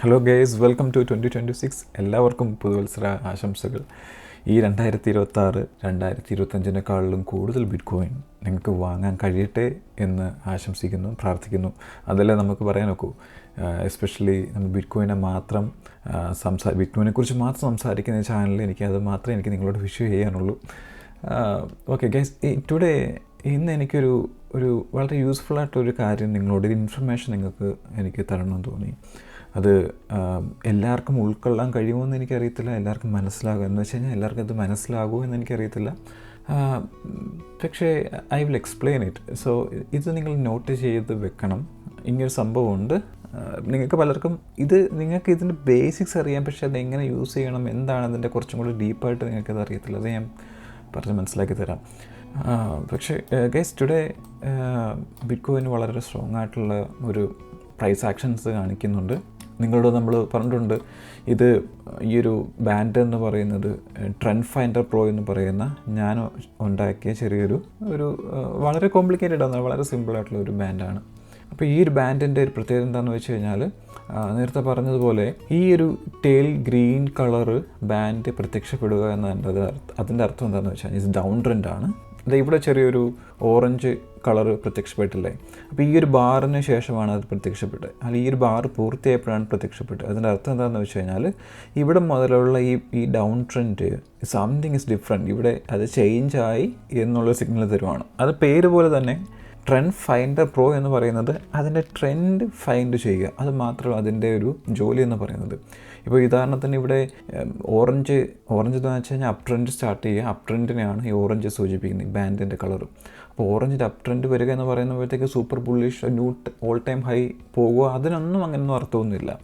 Hello guys, welcome to 2026. എല്ലാവർക്കും പുതുവത്സര ആശംസകൾ. ഈ 2026 2025 കൂടുതൽ ബിറ്റ്കോയിൻ നിങ്ങൾക്ക് വാങ്ങാൻ കഴിയട്ടെ എന്ന് ആശംസിക്കുന്നു, പ്രാർത്ഥിക്കുന്നു. അതല്ലേ നമുക്ക് പറയാൻ ഒക്കൂ. എസ്പെഷ്യലി നമ്മൾ ബിറ്റ്കോയിനെ മാത്രം ബിറ്റ്കോയിനെക്കുറിച്ച് മാത്രം സംസാരിക്കുന്ന ചാനലിൽ എനിക്ക് നിങ്ങളോട് വിഷ് ചെയ്യാനുള്ളൂ. ഓക്കെ ഗൈസ്, ഇന്ന് എനിക്കൊരു വളരെ യൂസ്ഫുൾ ആയിട്ടൊരു കാര്യം നിങ്ങളോട് ഇൻഫർമേഷൻ എനിക്ക് തരണമെന്ന് തോന്നി. അത് എല്ലാവർക്കും ഉൾക്കൊള്ളാൻ കഴിയുമോ എന്ന് എനിക്കറിയത്തില്ല, എല്ലാവർക്കും മനസ്സിലാകും എന്ന് വെച്ച് കഴിഞ്ഞാൽ എല്ലാവർക്കും അത് മനസ്സിലാകുമോ എന്ന് എനിക്കറിയത്തില്ല. പക്ഷേ I will explain it. So ഇത് നിങ്ങൾ നോട്ട് ചെയ്ത് വെക്കണം. ഇങ്ങനൊരു സംഭവമുണ്ട്. നിങ്ങൾക്ക് പലർക്കും നിങ്ങൾക്ക് ഇതിൻ്റെ ബേസിക്സ് അറിയാം, പക്ഷേ അതെങ്ങനെ യൂസ് ചെയ്യണം, എന്താണ് അതിൻ്റെ കുറച്ചും കൂടി ഡീപ്പായിട്ട് നിങ്ങൾക്കത് അറിയത്തില്ല. അത് ഞാൻ പറഞ്ഞ് മനസ്സിലാക്കി തരാം. പക്ഷേ ഗൈസ്, ടുഡേ ബിറ്റ്കോയിന് വളരെ സ്ട്രോങ് ആയിട്ടുള്ള ഒരു പ്രൈസ് ആക്ഷൻസ് കാണിക്കുന്നുണ്ട്. നിങ്ങളോട് നമ്മൾ പറഞ്ഞിട്ടുണ്ട്, ഈ ഒരു ബാൻഡ് എന്ന് പറയുന്നത് ട്രെൻഡ് ഫൈൻഡർ പ്രോ എന്ന് പറയുന്ന ഞാൻ ഉണ്ടാക്കിയ വളരെ കോംപ്ലിക്കേറ്റഡ് ആണ്, വളരെ സിമ്പിളായിട്ടുള്ള ഒരു ബാൻഡാണ്. അപ്പോൾ ഈ ഒരു ബാൻഡിൻ്റെ ഒരു പ്രത്യേകത എന്താണെന്ന് വെച്ച് കഴിഞ്ഞാൽ, നേരത്തെ പറഞ്ഞതുപോലെ ഈ ഒരു ടെയിൽ ഗ്രീൻ കളറ് ബാൻഡ് പ്രത്യക്ഷപ്പെടുക അതിൻ്റെ അർത്ഥം എന്താണെന്ന് വെച്ചാൽ ഇത് ഡൗൺ ട്രെൻഡാണ്. ഇവിടെ ചെറിയൊരു ഓറഞ്ച് കളറ് പ്രത്യക്ഷപ്പെട്ടില്ലേ, അപ്പോൾ ഈ ഒരു ബാറിന് ശേഷമാണ് അത് പ്രത്യക്ഷപ്പെട്ടത്, അല്ലെങ്കിൽ ഈ ഒരു ബാർ പൂർത്തിയായപ്പോഴാണ് പ്രത്യക്ഷപ്പെട്ടത്. അതിൻ്റെ അർത്ഥം എന്താണെന്ന് വെച്ച് കഴിഞ്ഞാൽ, ഇവിടെ മുതലുള്ള ഈ down trend something is different, ഇവിടെ അത് ചേഞ്ചായി എന്നുള്ള സിഗ്നൽ തരുവാണ്. അത് പേര് പോലെ തന്നെ ട്രെൻഡ് ഫൈൻഡർ പ്രോ എന്ന് പറയുന്നത് അതിൻ്റെ ട്രെൻഡ് ഫൈൻഡ് ചെയ്യുക, അത് മാത്രം അതിൻ്റെ ഒരു ജോലി എന്ന് പറയുന്നത്. ഇപ്പോൾ ഉദാഹരണത്തിന് ഇവിടെ ഓറഞ്ച് എന്ന് വെച്ച് കഴിഞ്ഞാൽ അപ് ട്രെൻഡ് സ്റ്റാർട്ട് ചെയ്യുക, അപ് ട്രെൻഡിനെയാണ് ഈ ഓറഞ്ച് സൂചിപ്പിക്കുന്നത്, ഈ ബാൻഡിൻ്റെ കളർ. അപ്പോൾ ഓറഞ്ചിൻ്റെ അപ് ട്രെൻഡ് വരിക എന്ന് പറയുമ്പോഴത്തേക്ക് super bullish new all time high പോകുക, അതിനൊന്നും അങ്ങനെയൊന്നും അർത്ഥമൊന്നുമില്ല.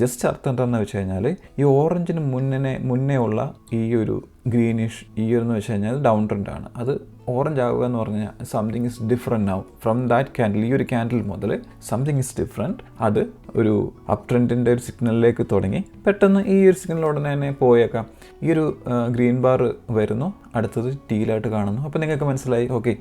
ജസ്റ്റ് അർത്ഥം എന്താണെന്ന് വെച്ച് കഴിഞ്ഞാൽ, ഈ ഓറഞ്ചിന് മുന്നേ ഉള്ള ഈ ഒരു ഗ്രീനിഷ് എന്ന് വെച്ച് കഴിഞ്ഞാൽ ഡൗൺ ട്രെൻഡാണ്. അത് ഓറഞ്ച് ആവുക എന്ന് പറഞ്ഞാൽ something is different now from that candle. ഈ ഒരു ക്യാൻഡിൽ മുതൽ സംതിങ് ഇസ് ഡിഫറെൻറ്റ്, അത് ഒരു അപ് ട്രെൻഡിൻ്റെ ഒരു സിഗ്നലിലേക്ക് തുടങ്ങി പെട്ടെന്ന് ഈ ഒരു സിഗ്നൽ ഉടനെ തന്നെ പോയേക്കാം. ഈ ഒരു ഗ്രീൻ ബാർ വരുന്നു, അടുത്തത് ടീലായിട്ട് കാണുന്നു. അപ്പോൾ നിങ്ങൾക്ക് മനസ്സിലായി, ഓക്കെ,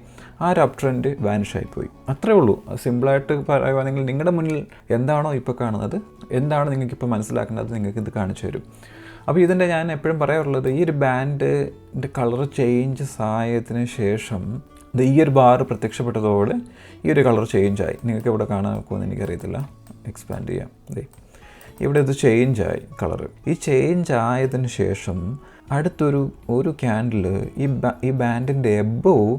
ആ ഒരു അപ് ട്രെൻഡ് വാനിഷ് ആയിപ്പോയി. അത്രേ ഉള്ളൂ. സിമ്പിളായിട്ട് പറയുകയാണെങ്കിൽ നിങ്ങളുടെ മുന്നിൽ എന്താണോ ഇപ്പോൾ കാണുന്നത്, എന്താണ് നിങ്ങൾക്കിപ്പോൾ മനസ്സിലാക്കേണ്ടത്, നിങ്ങൾക്കിത് കാണിച്ചു തരും. അപ്പോൾ ഇതിൻ്റെ ഞാൻ എപ്പോഴും പറയാറുള്ളത്, ഈ ഒരു ബാൻഡിൻ്റെ കളർ ചേഞ്ചസ് ആയതിന് ശേഷം ഈ ഒരു ബാർ പ്രത്യക്ഷപ്പെട്ടതോടെ ഈ ഒരു കളർ ചേഞ്ചായി. നിങ്ങൾക്ക് ഇവിടെ കാണാൻ നോക്കുമെന്ന് എനിക്കറിയത്തില്ല, എക്സ്പാൻഡ് ചെയ്യാം. ഇവിടെ ഇത് ചേഞ്ചായി കളറ്. ഈ ചേഞ്ച് ആയതിന് ശേഷം അടുത്തൊരു ക്യാൻഡിൽ ഈ ബാൻഡിൻ്റെ എബോവ്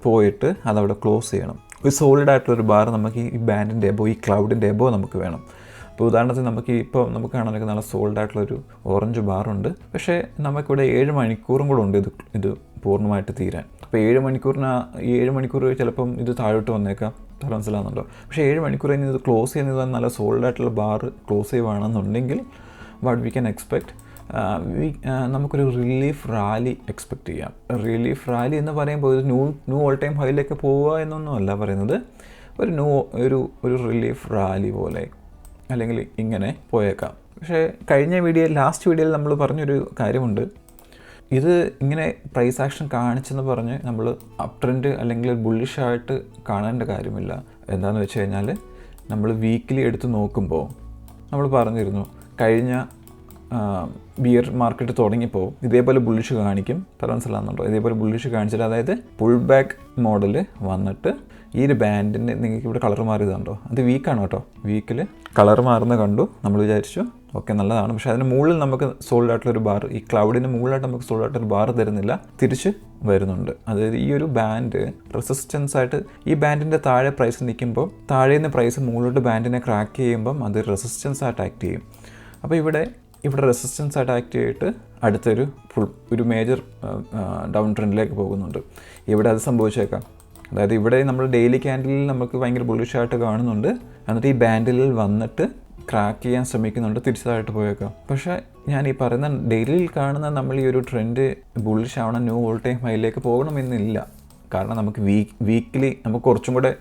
പോയിട്ട് അതവിടെ ക്ലോസ് ചെയ്യണം. ഒരു സോളിഡ് ആയിട്ടുള്ളൊരു ബാർ നമുക്ക് ഈ ബാൻഡിൻ്റെ എബോ, ഈ ക്ലൗഡിൻ്റെ എബോ നമുക്ക് വേണം. ഇപ്പോൾ ഉദാഹരണത്തിന് നമുക്ക് കാണാനൊക്കെ നല്ല സോൾഡ് ആയിട്ടുള്ളൊരു ഓറഞ്ച് ബാറുണ്ട്, പക്ഷേ നമുക്കിവിടെ 7 മണിക്കൂറും കൂടെ ഉണ്ട് ഇത് പൂർണ്ണമായിട്ട് തീരാൻ. അപ്പോൾ 7 മണിക്കൂർ ചിലപ്പം ഇത് താഴോട്ട് വന്നേക്കാം, മനസ്സിലാകുന്നുണ്ടോ? പക്ഷേ 7 മണിക്കൂർ കഴിഞ്ഞ് ഇത് ക്ലോസ് ചെയ്യുന്നത് നല്ല സോൾഡ് ആയിട്ടുള്ള ബാർ ക്ലോസ് ചെയ്യുകയാണെന്നുണ്ടെങ്കിൽ വാട്ട് വി ക്യാൻ എക്സ്പെക്റ്റ്, നമുക്കൊരു റിലീഫ് റാലി എക്സ്പെക്റ്റ് ചെയ്യാം. റിലീഫ് റാലി എന്ന് പറയുമ്പോൾ ഇത് ന്യൂ ഓൾ ടൈം ഹൈയിലേക്ക് പോവുക എന്നൊന്നും അല്ല പറയുന്നത്, ഒരു റിലീഫ് റാലി പോലെ അല്ലെങ്കിൽ ഇങ്ങനെ പോയേക്കാം. പക്ഷേ ലാസ്റ്റ് വീഡിയോയിൽ നമ്മൾ പറഞ്ഞൊരു കാര്യമുണ്ട്, ഇത് ഇങ്ങനെ പ്രൈസ് ആക്ഷൻ കാണിച്ചെന്ന് പറഞ്ഞ് നമ്മൾ അപ് ട്രെൻഡ് അല്ലെങ്കിൽ ബുള്ളിഷായിട്ട് കാണേണ്ട കാര്യമില്ല. എന്താണെന്ന് വെച്ച് കഴിഞ്ഞാൽ, നമ്മൾ വീക്കിലി എടുത്ത് നോക്കുമ്പോൾ നമ്മൾ പറഞ്ഞിരുന്നു, കഴിഞ്ഞ ബിയർ മാർക്കറ്റ് തുടങ്ങിയപ്പോൾ ഇതേപോലെ ബുള്ളിഷ് കാണിക്കും, മനസ്സിലാകുന്നുണ്ടോ? ഇതേപോലെ ബുള്ളിഷ് കാണിച്ചിട്ട്, അതായത് പുൾ ബാക്ക് മോഡൽ വന്നിട്ട് ഈ ഒരു ബാൻഡിൻ്റെ നിങ്ങൾക്ക് ഇവിടെ കളർ മാറിയതുണ്ടോ, അത് വീക്കാണ് കേട്ടോ. വീക്കിൽ കളർ മാറുന്ന കണ്ടു, നമ്മൾ വിചാരിച്ചു ഓക്കെ നല്ലതാണ്. പക്ഷേ അതിന് മുകളിൽ നമുക്ക് സോൾഡ് ആയിട്ടുള്ളൊരു ബാർ, ഈ ക്ലൗഡിന് മുകളിലായിട്ട് നമുക്ക് സോൾഡ് ആയിട്ടൊരു ബാർ തരുന്നില്ല, തിരിച്ച് വരുന്നുണ്ട്. അതായത് ഈ ഒരു ബാൻഡ് റെസിസ്റ്റൻസ് ആയിട്ട്, ഈ ബാൻഡിൻ്റെ താഴെ പ്രൈസ് നിൽക്കുമ്പോൾ താഴേന്ന് പ്രൈസ് മുകളിലോട്ട് ബാൻഡിനെ ക്രാക്ക് ചെയ്യുമ്പം അത് റെസിസ്റ്റൻസ് ആയിട്ട് ആക്ട് ചെയ്യും. അപ്പോൾ ഇവിടെ റെസിസ്റ്റൻസ് ആയിട്ട് ആക്ട് ചെയ്തിട്ട് ഒരു മേജർ ഡൗൺ ട്രെൻഡിലേക്ക് പോകുന്നുണ്ട്. ഇവിടെ അത് സംഭവിച്ചേക്കാം. അതായത് ഇവിടെ നമ്മൾ ഡെയിലി ക്യാൻഡിലിൽ നമുക്ക് ഭയങ്കര ബുള്ളിഷായിട്ട് കാണുന്നുണ്ട്, എന്നിട്ട് ഈ ബാൻഡിൽ വന്നിട്ട് ക്രാക്ക് ചെയ്യാൻ ശ്രമിക്കുന്നുണ്ട്, തിരിച്ചതായിട്ട് പോയേക്കാം. പക്ഷേ ഞാൻ ഈ പറയുന്ന ഡെയിലിയിൽ കാണുന്ന നമ്മൾ ഈ ഒരു ട്രെൻഡ് ബുള്ളിഷ് ആവണം, ന്യൂ ഓൾ ടൈം ഹൈയിലേക്ക് പോകണമെന്നില്ല. കാരണം നമുക്ക് വീക്കിലി നമുക്ക് കുറച്ചും കൂടെ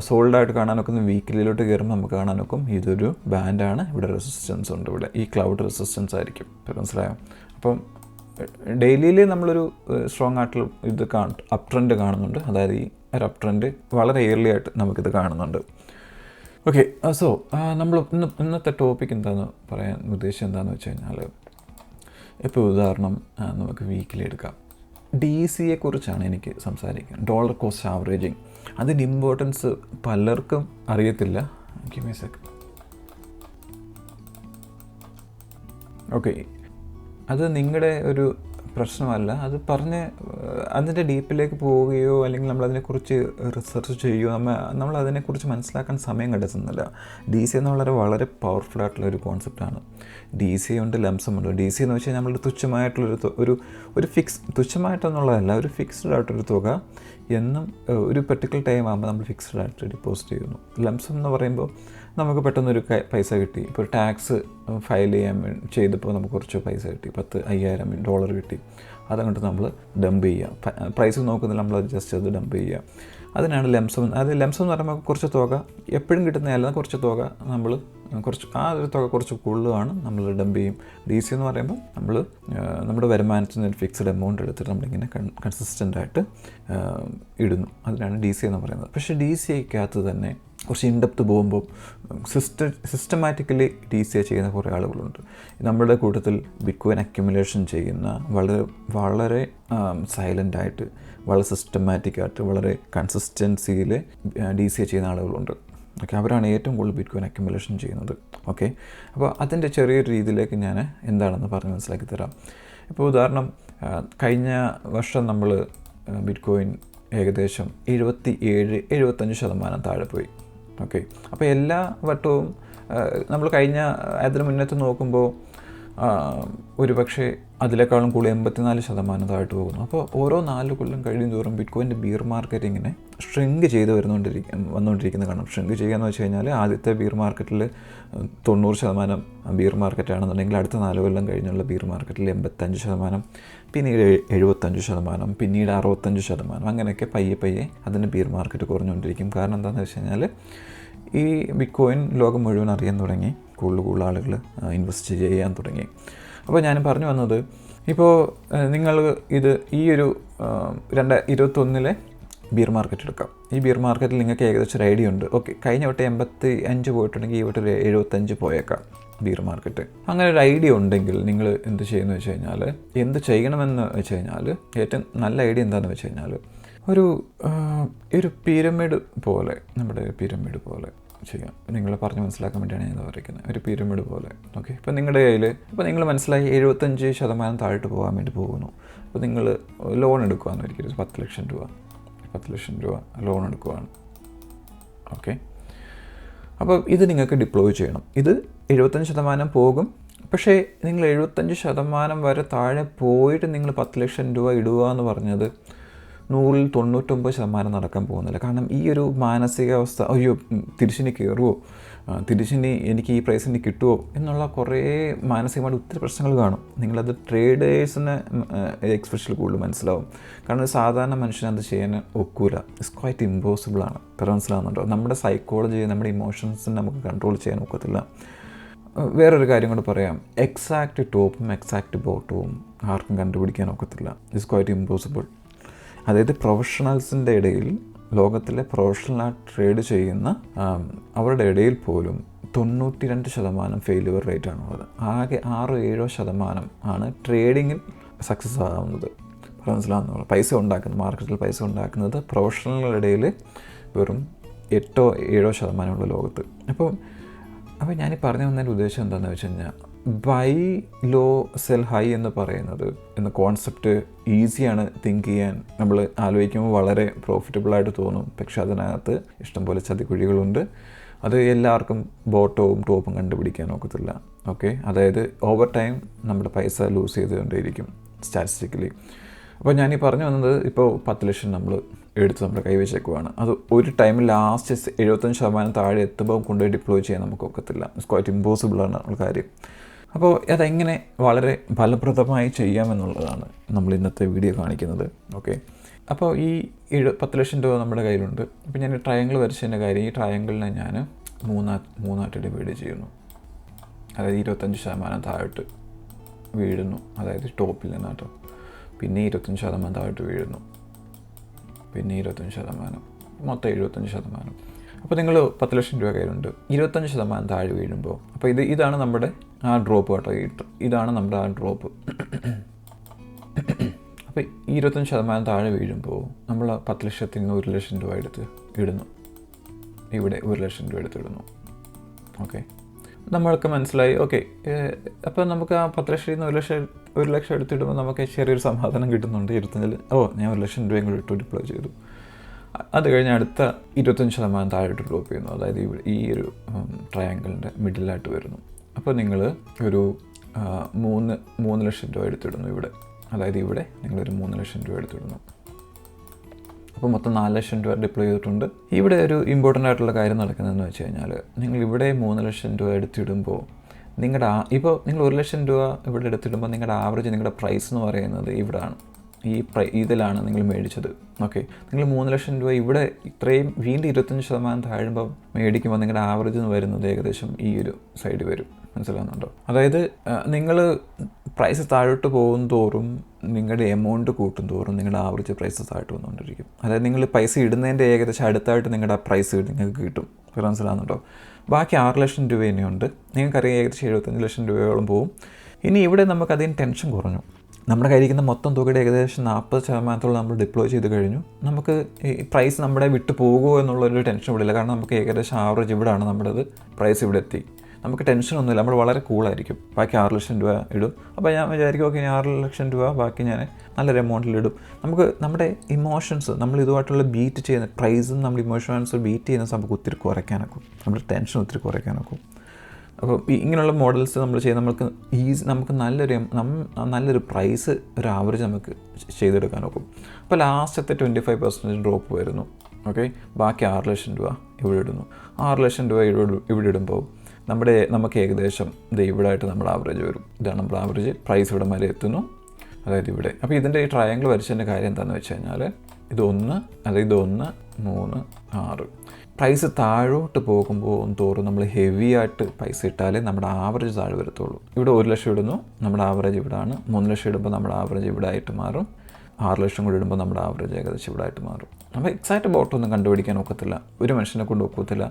സോൾഡായിട്ട് കാണാനൊക്കെ വീക്കിലിലോട്ട് കയറുമ്പോൾ നമുക്ക് കാണാനൊക്കും ഇതൊരു ബാൻഡാണ്, ഇവിടെ റെസിസ്റ്റൻസ് ഉണ്ട്, ഇവിടെ ഈ ക്ലൗഡ് റെസിസ്റ്റൻസ് ആയിരിക്കും. മനസ്സിലായോ? അപ്പം ഡെയിലിയിൽ നമ്മളൊരു സ്ട്രോങ് ആയിട്ടുള്ള അപ് ട്രെൻഡ് കാണുന്നുണ്ട്. അതായത് ഈ ഒരു അപ് ട്രെൻഡ് വളരെ ഏർലി ആയിട്ട് നമുക്കിത് കാണുന്നുണ്ട്. ഓക്കെ. സോ നമ്മൾ ഇന്നത്തെ ടോപ്പിക് എന്താണെന്ന് പറയാൻ ഉദ്ദേശിച്ചത് എന്താണെന്ന് വെച്ച് കഴിഞ്ഞാൽ, ഇപ്പോൾ ഉദാഹരണം നമുക്ക് വീക്കിലി എടുക്കാം. DCA കുറിച്ചാണ് എനിക്ക് സംസാരിക്കാൻ. Dollar cost averaging. അതിൻ്റെ ഇമ്പോർട്ടൻസ് പലർക്കും അറിയത്തില്ല. ഓക്കെ, അത് നിങ്ങളുടെ ഒരു പ്രശ്നമല്ല. അത് പറഞ്ഞ് അതിൻ്റെ ഡീപ്പിലേക്ക് പോവുകയോ അല്ലെങ്കിൽ നമ്മളതിനെക്കുറിച്ച് റിസർച്ച് ചെയ്യുകയോ നമ്മൾ അതിനെക്കുറിച്ച് മനസ്സിലാക്കാൻ സമയം കണ്ടെത്തുന്നില്ല. DCA എന്ന് വളരെ പവർഫുൾ ആയിട്ടുള്ള ഒരു കോൺസെപ്റ്റാണ്. DCA ഉണ്ട്, ലംസം ഉണ്ട്. DCA എന്ന് വെച്ചാൽ നമ്മളുടെ തുച്ഛമായിട്ടുള്ളൊരു തുച്ഛമായിട്ടെന്നുള്ളതല്ല, ഒരു ഫിക്സ്ഡ് ആയിട്ടൊരു തുക എന്നും ഒരു പെർട്ടിക്കുലർ ടൈം ആകുമ്പോൾ നമ്മൾ ഫിക്സ്ഡ് ആയിട്ട് ഡിപ്പോസിറ്റ് ചെയ്യുന്നു. ലംസം എന്ന് പറയുമ്പോൾ നമുക്ക് പെട്ടെന്നൊരു പൈസ കിട്ടി. ഇപ്പോൾ ടാക്സ് ഫയൽ ചെയ്തപ്പോൾ നമുക്ക് കുറച്ച് പൈസ കിട്ടി, $10,000 കിട്ടി. അതങ്ങോട്ട് നമ്മൾ ഡംപ് ചെയ്യുക. പ്രൈസ് നോക്കുന്നില്ല, നമ്മൾ ജസ്റ്റ് അത് ഡംപ് ചെയ്യുക. അതിനാണ് ലംസം. ലംസം എന്ന് പറയുമ്പോൾ കുറച്ച് തുക എപ്പോഴും കിട്ടുന്നതല്ല, കുറച്ച് തുക നമ്മൾ ആ ഒരു തുക കുറച്ച് കൂടുതലാണ് നമ്മൾ ഡംപ് ചെയ്യും. DC എന്ന് പറയുമ്പോൾ നമ്മൾ നമ്മുടെ വരുമാനത്തിന് ഒരു ഫിക്സ്ഡ് എമൗണ്ട് എടുത്തിട്ട് നമ്മളിങ്ങനെ കൺസിസ്റ്റൻ്റായിട്ട് ഇടുന്നു. അതിനാണ് DC എന്ന് പറയുന്നത്. പക്ഷേ DCAക്കകത്ത് തന്നെ കുറച്ച് ഇൻഡെപ്ത് പോകുമ്പോൾ സിസ്റ്റമാറ്റിക്കലി DCA ചെയ്യുന്ന കുറേ ആളുകളുണ്ട്. നമ്മുടെ കൂട്ടത്തിൽ ബിറ്റ്കോയിൻ അക്യുമുലേഷൻ ചെയ്യുന്ന വളരെ സൈലൻ്റായിട്ട്, വളരെ സിസ്റ്റമാറ്റിക്കായിട്ട്, വളരെ കൺസിസ്റ്റൻസിയിൽ DCA ചെയ്യുന്ന ആളുകളുണ്ട്. ഓക്കെ, അവരാണ് ഏറ്റവും കൂടുതൽ ബിറ്റ്കോയിൻ അക്യുമുലേഷൻ ചെയ്യുന്നത്. ഓക്കെ, അപ്പോൾ അതിൻ്റെ ചെറിയൊരു രീതിയിലേക്ക് ഞാൻ എന്താണെന്ന് പറഞ്ഞ് മനസ്സിലാക്കി തരാം. ഇപ്പോൾ ഉദാഹരണം, കഴിഞ്ഞ വർഷം നമ്മൾ ബിറ്റ്കോയിൻ ഏകദേശം 75% താഴെ പോയി. ഓക്കെ, അപ്പോൾ എല്ലാ വട്ടവും നമ്മൾ അതിന് മുന്നത്തെ നോക്കുമ്പോൾ ഒരു പക്ഷേ അതിനേക്കാളും കൂടുതൽ 84% താഴ്ത്തു പോകുന്നു. അപ്പോൾ ഓരോ 4 കൊല്ലം കഴിയും തോറും ബിറ്റ്കോയിൻ്റെ ബിയർ മാർക്കറ്റ് ഇങ്ങനെ ഷ്രിങ്ക് ചെയ്ത് വന്നുകൊണ്ടിരിക്കുന്നത് കാണാം. ഷ്രിങ്ക് ചെയ്യുക എന്ന് വെച്ച് കഴിഞ്ഞാൽ ആദ്യത്തെ ബിയർ മാർക്കറ്റിൽ 90% ബിയർ മാർക്കറ്റാണെന്നുണ്ടെങ്കിൽ അടുത്ത 4 കൊല്ലം കഴിഞ്ഞുള്ള ബിയർ മാർക്കറ്റിൽ 85%, പിന്നീട് 75%, പിന്നീട് 65%, അങ്ങനെയൊക്കെ പയ്യെ അതിൻ്റെ ബിയർ മാർക്കറ്റ് കുറഞ്ഞുകൊണ്ടിരിക്കും. കാരണം എന്താണെന്ന് വെച്ച് കഴിഞ്ഞാൽ ഈ ബിറ്റ്കോയിൻ ലോകം മുഴുവൻ അറിയാൻ തുടങ്ങി, കൂടുതൽ ആളുകൾ ഇൻവെസ്റ്റ് ചെയ്യാൻ തുടങ്ങി. അപ്പോൾ ഞാൻ പറഞ്ഞു വന്നത്, ഇപ്പോൾ നിങ്ങൾ ഈ ഒരു 2021 ബിയർ മാർക്കറ്റ് എടുക്കാം. ഈ ബിയർ മാർക്കറ്റിൽ നിങ്ങൾക്ക് ഏകദേശം ഒരു ഐഡിയ ഉണ്ട്. ഓക്കെ, കഴിഞ്ഞ വട്ടം 85 പോയിട്ടുണ്ടെങ്കിൽ ഈ വട്ടം 75 പോയേക്കാം ബിയർ മാർക്കറ്റ്. അങ്ങനെ ഒരു ഐഡിയ ഉണ്ടെങ്കിൽ നിങ്ങൾ എന്ത് ചെയ്യുമെന്ന് വെച്ച് കഴിഞ്ഞാൽ, എന്ത് ചെയ്യണമെന്ന് വെച്ച് കഴിഞ്ഞാൽ, ഏറ്റവും നല്ല ഐഡിയ എന്താണെന്ന് വെച്ച് കഴിഞ്ഞാൽ, ഒരു പിരമിഡ് പോലെ, നമ്മുടെ പിരമിഡ് പോലെ ചെയ്യാം. നിങ്ങൾ പറഞ്ഞ് മനസ്സിലാക്കാൻ വേണ്ടിയാണ് ഞാൻ പറയുന്നത്. ഒരു പിരമിഡ് പോലെ. ഓക്കെ, ഇപ്പോൾ നിങ്ങളുടെ കയ്യിൽ നിങ്ങൾ മനസ്സിലായി 75% താഴോട്ട് പോകാൻ വേണ്ടി പോകുന്നു. അപ്പോൾ നിങ്ങൾ ലോൺ എടുക്കുകയെന്ന് ഒരിക്കലും 10 ലക്ഷം രൂപ ലോൺ എടുക്കുകയാണ്. ഓക്കെ, അപ്പോൾ ഇത് നിങ്ങൾക്ക് ഡിപ്ലോയ് ചെയ്യണം. ഇത് 75% പോകും. പക്ഷേ നിങ്ങൾ 75% വരെ താഴെ പോയിട്ട് നിങ്ങൾ 10 ലക്ഷം രൂപ ഇടുക എന്ന് പറഞ്ഞത് 99% നടക്കാൻ പോകുന്നില്ല. കാരണം ഈ ഒരു മാനസികാവസ്ഥ, അയ്യോ തിരിച്ചിനി കയറുമോ, എനിക്ക് ഈ പ്രൈസിന് കിട്ടുമോ എന്നുള്ള കുറേ മാനസികമായിട്ട് ഒത്തിരി പ്രശ്നങ്ങൾ കാണും. നിങ്ങളത് ട്രേഡേഴ്സിന് എക്സ്പെഷ്യലി കൂടുതൽ മനസ്സിലാവും. കാരണം സാധാരണ മനുഷ്യനത് ചെയ്യാൻ ഒക്കൂല. It's quite ഇമ്പോസിബിളാണ്. മനസ്സിലാവുന്നുണ്ടോ? നമ്മുടെ സൈക്കോളജി, നമ്മുടെ ഇമോഷൻസിനെ നമുക്ക് കൺട്രോൾ ചെയ്യാൻ ഒക്കത്തില്ല. വേറൊരു കാര്യം കൂടെ പറയാം, എക്സാക്റ്റ് ടോപ്പും എക്സാക്റ്റ് ബോട്ടവും ആർക്കും കണ്ടുപിടിക്കാൻ ഒക്കത്തില്ല. It's quite impossible. അതായത് പ്രൊഫഷണൽസിൻ്റെ ഇടയിൽ, ലോകത്തിലെ പ്രൊഫഷണലായിട്ട് ട്രേഡ് ചെയ്യുന്ന അവരുടെ ഇടയിൽ പോലും 92% ഫെയിലിയർ റേറ്റാണുള്ളത്. ആകെ 6-7% ആണ് ട്രേഡിങ്ങിൽ സക്സസ് ആകുന്നത്. മനസ്സിലാവുന്നത്, പൈസ ഉണ്ടാക്കുന്നത്, മാർക്കറ്റിൽ പൈസ ഉണ്ടാക്കുന്നത് പ്രൊഫഷണലുകളുടെ ഇടയിൽ വെറും 8-7% ലോകത്ത്. അപ്പോൾ ഞാൻ പറഞ്ഞു വന്നതിൻ്റെ ഉദ്ദേശം എന്താണെന്ന് വെച്ച് കഴിഞ്ഞാൽ, ബൈ ലോ സെൽ ഹൈ എന്ന് പറയുന്നത് എന്ന കോൺസെപ്റ്റ് ഈസിയാണ് തിങ്ക് ചെയ്യാൻ. നമ്മൾ ആലോചിക്കുമ്പോൾ വളരെ പ്രോഫിറ്റബിളായിട്ട് തോന്നും. പക്ഷെ അതിനകത്ത് ഇഷ്ടംപോലെ ചതിക്കുഴികളുണ്ട്. അത് എല്ലാവർക്കും ബോട്ടവും ടോപ്പും കണ്ടുപിടിക്കാൻ ഒക്കത്തില്ല. ഓക്കെ, അതായത് ഓവർ ടൈം നമ്മുടെ പൈസ ലൂസ് ചെയ്തുകൊണ്ടേയിരിക്കും സ്റ്റാറ്റിസ്റ്റിക്കലി. അപ്പോൾ ഞാനീ പറഞ്ഞു വന്നത്, ഇപ്പോൾ 10 ലക്ഷം നമ്മൾ എടുത്ത് നമ്മുടെ കൈവച്ചേക്കുവാണ്. അത് ഒരു ടൈമിൽ ലാസ്റ്റ് 75% താഴെ എത്തുമ്പോൾ കൊണ്ടുപോയി ഡിപ്ലോയ് ചെയ്യാൻ നമുക്ക് ഒക്കത്തില്ല. ഇറ്റ്സ് ക്വൈറ്റ് ഇമ്പോസിബിളാണ് ഉള്ള കാര്യം. അപ്പോൾ അതെങ്ങനെ വളരെ ഫലപ്രദമായി ചെയ്യാമെന്നുള്ളതാണ് നമ്മൾ ഇന്നത്തെ വീഡിയോ കാണിക്കുന്നത്. ഓക്കെ, അപ്പോൾ ഈ 10 ലക്ഷം രൂപ നമ്മുടെ കയ്യിലുണ്ട്. അപ്പോൾ ഞാൻ ട്രയാങ്കിൾ വരച്ചതിൻ്റെ കാര്യം, ഈ ട്രയാങ്കിളിനെ ഞാൻ മൂന്നായിട്ട് ഡിവൈഡ് ചെയ്യുന്നു. അതായത് 25% താഴോട്ട് വീഴുന്നു, അതായത് ടോപ്പിൽ നിന്നാട്ടോ. പിന്നെ 25% താഴോട്ട് വീഴുന്നു, പിന്നെ 25%, മൊത്തം 75%. അപ്പോൾ നിങ്ങൾ 10 ലക്ഷം രൂപ കയ്യിലുണ്ട്, 25% താഴെ വീഴുമ്പോൾ, അപ്പോൾ ഇതാണ് നമ്മുടെ ആ ഡ്രോപ്പ് കേട്ടോ. ഇതാണ് നമ്മുടെ ആ ഡ്രോപ്പ്. അപ്പോൾ ഈ 25% താഴെ വീഴുമ്പോൾ നമ്മൾ 10 ലക്ഷത്തിൽ നിന്ന് 1 ലക്ഷം രൂപ എടുത്ത് ഇടുന്നു. ഇവിടെ 1 ലക്ഷം രൂപ എടുത്തിടുന്നു. ഓക്കെ, നമ്മൾക്ക് മനസ്സിലായി. ഓക്കെ, അപ്പോൾ നമുക്ക് ആ 10 ലക്ഷത്തിൽ നിന്ന് 1 ലക്ഷം എടുത്തിടുമ്പോൾ നമുക്ക് ചെറിയൊരു സമാധാനം കിട്ടുന്നുണ്ട്. 25 ഞാൻ 1 ലക്ഷം രൂപയും കൂടി ഇട്ട് ഡിപ്ലോയ് ചെയ്തു. അത് കഴിഞ്ഞ് അടുത്ത 25% താഴോട്ട് ഡ്രോപ്പ് ചെയ്യുന്നു. അതായത് ഈ ഒരു ട്രയാങ്കിളിൻ്റെ മിഡിലായിട്ട് വരുന്നു. അപ്പോൾ നിങ്ങൾ ഒരു 3 ലക്ഷം രൂപ എടുത്തിടുന്നു ഇവിടെ. അതായത് ഇവിടെ നിങ്ങളൊരു 3 ലക്ഷം രൂപ എടുത്തിടുന്നു. അപ്പോൾ മൊത്തം 4 ലക്ഷം രൂപ ഡിപ്ലോയ് ചെയ്തിട്ടുണ്ട്. ഇവിടെ ഒരു ഇമ്പോർട്ടൻ്റ് ആയിട്ടുള്ള കാര്യം നടക്കുന്നതെന്ന് വെച്ച് കഴിഞ്ഞാൽ, നിങ്ങൾ ഇവിടെ 3 ലക്ഷം രൂപ എടുത്തിടുമ്പോൾ ഇപ്പോൾ നിങ്ങൾ 1 ലക്ഷം രൂപ ഇവിടെ എടുത്തിടുമ്പോൾ നിങ്ങളുടെ ആവറേജ്, നിങ്ങളുടെ പ്രൈസ് എന്ന് പറയുന്നത് ഇവിടെയാണ്. ഇതിലാണ് നിങ്ങൾ മേടിച്ചത്. ഓക്കെ, നിങ്ങൾ 3 ലക്ഷം രൂപ ഇവിടെ ഇത്രയും വീണ്ടും 25% താഴുമ്പോൾ മേടിക്കുമ്പോൾ നിങ്ങളുടെ ആവറേജ് എന്ന് വരുന്നത് ഏകദേശം ഈ ഒരു സൈഡ് വരും. മനസ്സിലാകുന്നുണ്ടോ? അതായത് നിങ്ങൾ പ്രൈസ് താഴോട്ട് പോകും തോറും നിങ്ങളുടെ എമൗണ്ട് കൂട്ടും തോറും നിങ്ങളുടെ ആവറേജ് പ്രൈസ് താഴോട്ട് വന്നുകൊണ്ടിരിക്കും. അതായത് നിങ്ങൾ പൈസ ഇടുന്നതിൻ്റെ ഏകദേശം അടുത്തായിട്ട് നിങ്ങളുടെ ആ പ്രൈസ് നിങ്ങൾക്ക് കിട്ടും. മനസ്സിലാകുന്നുണ്ടോ? ബാക്കി 6 ലക്ഷം രൂപ ഇനിയുണ്ട്. നിങ്ങൾക്കറിയാം ഏകദേശം 75 ലക്ഷം രൂപയോളം പോകും. ഇനി ഇവിടെ നമുക്കതിന് ടെൻഷൻ കുറഞ്ഞു. നമ്മുടെ കയ്യിരിക്കുന്ന മൊത്തം തുകയുടെ ഏകദേശം 40% നമ്മൾ ഡിപ്ലോയ് ചെയ്ത് കഴിഞ്ഞു. നമുക്ക് ഈ പ്രൈസ് നമ്മുടെ വിട്ട് പോകുമോ എന്നുള്ളൊരു ടെൻഷൻ ഇവിടെ ഇല്ല. കാരണം നമുക്ക് ഏകദേശം ആവറേജ് ഇവിടെയാണ് നമ്മുടേത്. പ്രൈസ് ഇവിടെ എത്തി. നമുക്ക് ടെൻഷനൊന്നുമില്ല. നമ്മൾ വളരെ കൂളായിരിക്കും. ബാക്കി 6 ലക്ഷം രൂപ ഇടും. അപ്പോൾ ഞാൻ വിചാരിക്കും ഓക്കെ, 6 ലക്ഷം രൂപ ബാക്കി ഞാൻ നല്ലൊരു എമൗണ്ടിലിടും. നമുക്ക് നമ്മുടെ ഇമോഷൻസ്, നമ്മൾ ഇതുമായിട്ടുള്ള ബീറ്റ് ചെയ്യുന്ന പ്രൈസും നമ്മുടെ ഇമോഷൻസ് ബീറ്റ് ചെയ്യുന്ന നമുക്ക് ഒത്തിരി കുറയ്ക്കാനൊക്കും. നമ്മുടെ ടെൻഷൻ ഒത്തിരി കുറയ്ക്കാനൊക്കും. അപ്പോൾ ഇങ്ങനെയുള്ള മോഡൽസ് നമ്മൾ ചെയ്ത് നമുക്ക് നല്ലൊരു പ്രൈസ്, ഒരു ആവറേജ് നമുക്ക് ചെയ്തെടുക്കാൻ നോക്കും. അപ്പോൾ ലാസ്റ്റത്തെ 25% ഡ്രോപ്പ് വരുന്നു. ഓക്കെ, ബാക്കി 6 ലക്ഷം രൂപ ഇവിടെ ഇടുന്നു. 6 ലക്ഷം രൂപ ഇവിടെ ഇടുമ്പോൾ നമുക്ക് ഏകദേശം ഇവിടെ ആയിട്ട് നമ്മുടെ ആവറേജ് വരും. ഇതാണ് നമ്മുടെ ആവറേജ്. പ്രൈസ് ഇവിടെ വരെ എത്തുന്നു, അതായത് ഇവിടെ. അപ്പോൾ ഇതിൻ്റെ ഈ ട്രയാങ്കിൾ വരച്ചതിൻ്റെ കാര്യം എന്താണെന്ന് വെച്ച് കഴിഞ്ഞാൽ, ഇത് 1, 3, 6. പ്രൈസ് താഴോട്ട് പോകുമ്പോൾ തോറും നമ്മൾ ഹെവി ആയിട്ട് പൈസ ഇട്ടാലേ നമ്മുടെ ആവറേജ് താഴെ വരത്തുള്ളൂ. ഇവിടെ 1 ലക്ഷം ഇടുന്നു, നമ്മുടെ ആവറേജ് ഇവിടെയാണ്. 3 ലക്ഷം ഇടുമ്പോൾ നമ്മുടെ ആവറേജ് ഇവിടെ ആയിട്ട് മാറും. 6 ലക്ഷം കൂടി ഇടുമ്പോൾ നമ്മുടെ ആവറേജ് ഏകദേശം ഇവിടെ ആയിട്ട് മാറും. അപ്പോൾ എക്സാക്റ്റ് ബോട്ടൊന്നും കണ്ടുപിടിക്കാൻ ഒക്കത്തില്ല, ഒരു മനുഷ്യനെ കൊണ്ട് ഒക്കത്തില്ല.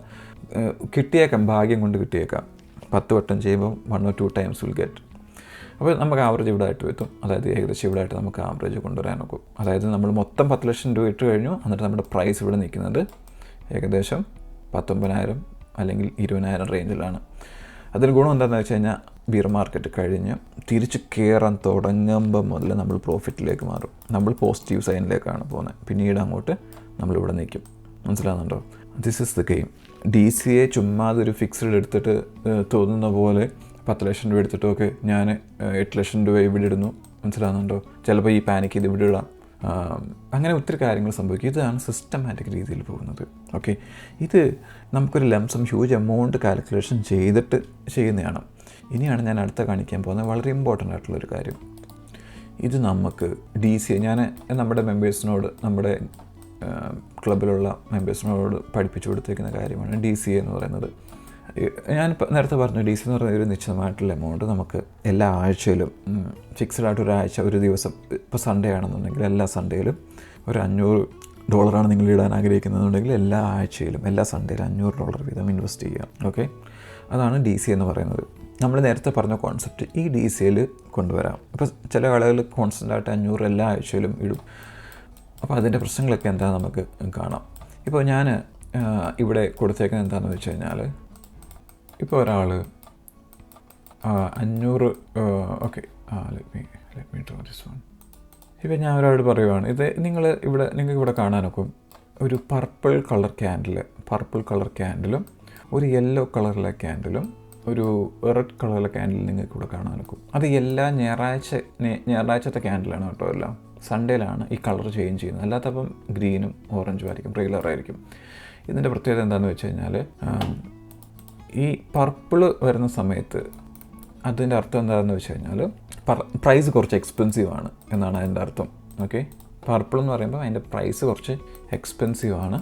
കിട്ടിയേക്കാം, ഭാഗ്യം കൊണ്ട് കിട്ടിയേക്കാം. 10 വട്ടം ചെയ്യുമ്പോൾ 1 or 2 times വിൽ ഗെറ്റ്. അപ്പോൾ നമുക്ക് ആവറേജ് ഇവിടെ ആയിട്ട് എത്തും. അതായത് ഏകദേശം ഇവിടെ ആയിട്ട് നമുക്ക് ആവറേജ് കൊണ്ടുവരാൻ നോക്കും. അതായത് നമ്മൾ മൊത്തം 10 ലക്ഷം രൂപ ഇട്ട് കഴിഞ്ഞു. എന്നിട്ട് നമ്മുടെ പ്രൈസ് ഇവിടെ നിൽക്കുന്നത് ഏകദേശം 19,000 അല്ലെങ്കിൽ 20,000 റേഞ്ചിലാണ്. അതിന് ഗുണം എന്താണെന്ന് വെച്ച് കഴിഞ്ഞാൽ, ബിയർ മാർക്കറ്റ് കഴിഞ്ഞ് തിരിച്ച് കയറാൻ തുടങ്ങുമ്പോൾ മുതൽ നമ്മൾ പ്രോഫിറ്റിലേക്ക് മാറും. നമ്മൾ പോസിറ്റീവ് സൈനിലേക്കാണ് പോകുന്നത്. പിന്നീട് അങ്ങോട്ട് നമ്മളിവിടെ നിൽക്കും. മനസ്സിലാകുന്നുണ്ടോ? This is the game. DCA ചുമ്മാ അതൊരു ഫിക്സ്ഡ് എടുത്തിട്ട് തോന്നുന്ന പോലെ 10 ലക്ഷം രൂപ എടുത്തിട്ടൊക്കെ ഞാൻ 8 ലക്ഷം രൂപ ഇവിടെ ഇടുന്നു. മനസ്സിലാകുന്നുണ്ടോ? ചിലപ്പോൾ ഈ പാനിക്ക് ഇത് ഇവിടെ ഇടാം. അങ്ങനെ ഒത്തിരി കാര്യങ്ങൾ സംഭവിക്കും. ഇതാണ് സിസ്റ്റമാറ്റിക് രീതിയിൽ പോകുന്നത്. ഓക്കെ, ഇത് നമുക്കൊരു ലംസം ഹ്യൂജ് എമൗണ്ട് കാൽക്കുലേഷൻ ചെയ്തിട്ട് ചെയ്യുന്നതാണ്. ഇനിയാണ് ഞാൻ അടുത്ത കാണിക്കാൻ പോകുന്നത് വളരെ ഇമ്പോർട്ടൻ്റ് ആയിട്ടുള്ളൊരു കാര്യം. ഇത് നമുക്ക് DCA, ഞാൻ നമ്മുടെ മെമ്പേഴ്സിനോട്, നമ്മുടെ ക്ലബിലുള്ള മെമ്പേഴ്സിനോട് പഠിപ്പിച്ചു കൊടുത്തിരിക്കുന്ന കാര്യമാണ് DCA എന്ന് പറയുന്നത്. ഞാനിപ്പോൾ നേരത്തെ പറഞ്ഞു, DCA എന്ന് പറയുന്ന ഒരു നിശ്ചിതമായിട്ടുള്ള എമൗണ്ട് നമുക്ക് എല്ലാ ആഴ്ചയിലും ഫിക്സഡ് ആയിട്ട് ഒരാഴ്ച, ഒരു ദിവസം, ഇപ്പോൾ സൺഡേ ആണെന്നുണ്ടെങ്കിൽ എല്ലാ സൺഡേയിലും ഒരു $500 നിങ്ങൾ ഇടാൻ ആഗ്രഹിക്കുന്നതെന്നുണ്ടെങ്കിൽ എല്ലാ ആഴ്ചയിലും എല്ലാ സൺഡേയിലും $500 വീതം ഇൻവെസ്റ്റ് ചെയ്യുക. ഓക്കെ, അതാണ് DCA എന്ന് പറയുന്നത്. നമ്മൾ നേരത്തെ പറഞ്ഞ കോൺസെപ്റ്റ് ഈ DCAയിൽ കൊണ്ടുവരാം. ഇപ്പോൾ ചില ആളുകൾ കോൺസ്റ്റൻ്റായിട്ട് 500 എല്ലാ ആഴ്ചയിലും ഇടും. അപ്പോൾ അതിൻ്റെ പ്രശ്നങ്ങളൊക്കെ എന്താണെന്ന് നമുക്ക് കാണാം. ഇപ്പോൾ ഞാൻ ഇവിടെ കൊടുത്തേക്കുന്നത് എന്താണെന്ന് വെച്ച് കഴിഞ്ഞാൽ, ഇപ്പോൾ ഒരാൾ 500 okay let me draw this one. ഇപ്പോൾ ഞാൻ ഒരാളോട് പറയുവാണ്, നിങ്ങൾക്ക് ഇവിടെ കാണാനൊക്കും ഒരു പർപ്പിൾ കളർ ക്യാൻഡിലും ഒരു യെല്ലോ കളറിലെ ക്യാൻഡിലും ഒരു റെഡ് കളറിലെ ക്യാൻഡിൽ നിങ്ങൾക്ക് ഇവിടെ കാണാനൊക്കും. അത് എല്ലാ ഞായറാഴ്ചത്തെ ക്യാൻഡിലാണ് കേട്ടോ. എല്ലാം സൺഡേയിലാണ് ഈ കളർ ചേഞ്ച് ചെയ്യുന്നത്. അല്ലാത്തപ്പം ഗ്രീനും ഓറഞ്ചും ആയിരിക്കും, റെഗുലറായിരിക്കും. ഇതിൻ്റെ പ്രത്യേകത എന്താണെന്ന് വെച്ച് കഴിഞ്ഞാൽ, ഈ പർപ്പിൾ വരുന്ന സമയത്ത് അതിൻ്റെ അർത്ഥം എന്താണെന്ന് വെച്ച് കഴിഞ്ഞാൽ, പ്രൈസ് കുറച്ച് എക്സ്പെൻസീവ് ആണ് എന്നാണ് അതിൻ്റെ അർത്ഥം. ഓക്കെ, പർപ്പിൾ എന്ന് പറയുമ്പോൾ അതിൻ്റെ പ്രൈസ് കുറച്ച് എക്സ്പെൻസീവ് ആണ്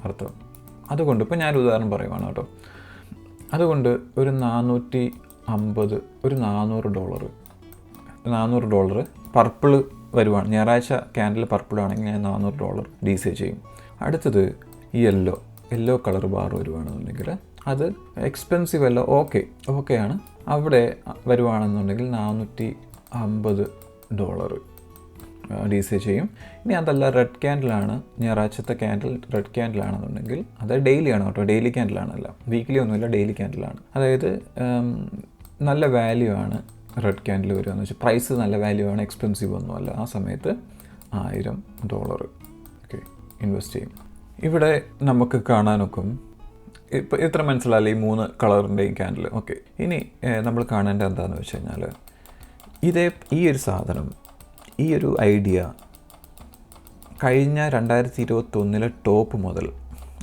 അർത്ഥം. അതുകൊണ്ട് ഇപ്പോൾ ഞാനൊരു ഉദാഹരണം പറയുവാണ് കേട്ടോ. അതുകൊണ്ട് ഒരു $400 പർപ്പിൾ വരുവാണ്. ഞായറാഴ്ച ക്യാൻഡിൽ പർപ്പിൾ ആണെങ്കിൽ ഞാൻ $400 DCA ചെയ്യും. അടുത്തത് യെല്ലോ കളർ ബാർ വരുവാണെന്നുണ്ടെങ്കിൽ അത് എക്സ്പെൻസീവ് അല്ല, ഓക്കെയാണ്. അവിടെ വരുവാണെന്നുണ്ടെങ്കിൽ $450 DCA ചെയ്യും. ഇനി അതല്ല റെഡ് ക്യാൻഡിലാണ്, ഞായറാഴ്ചത്തെ റെഡ് ക്യാൻഡിലാണെന്നുണ്ടെങ്കിൽ അത് ഡെയിലിയാണ് കേട്ടോ, ഡെയിലി ക്യാൻഡിലാണല്ല, വീക്ക്ലി ഒന്നുമില്ല, ഡെയിലി ക്യാൻഡിലാണ്. അതായത് നല്ല വാല്യൂ ആണ് റെഡ് ക്യാൻഡിൽ വരിക എന്ന് വെച്ചാൽ പ്രൈസ് നല്ല വാല്യൂ ആണ്, എക്സ്പെൻസീവ് ഒന്നുമല്ല. ആ സമയത്ത് $1000 ഓക്കെ ഇൻവെസ്റ്റ് ചെയ്യും. ഇവിടെ നമുക്ക് കാണാനൊക്കും ഇപ്പോൾ ഇത്ര മനസ്സിലായില്ലേ ഈ 3 കളറിൻ്റെയും ക്യാൻഡിൽ. ഓക്കെ, ഇനി നമ്മൾ കാണേണ്ടത് എന്താണെന്ന് വെച്ച് കഴിഞ്ഞാൽ ഈ ഒരു സാധനം, ഈ ഒരു ഐഡിയ കഴിഞ്ഞ 2021 ടോപ്പ് മുതൽ,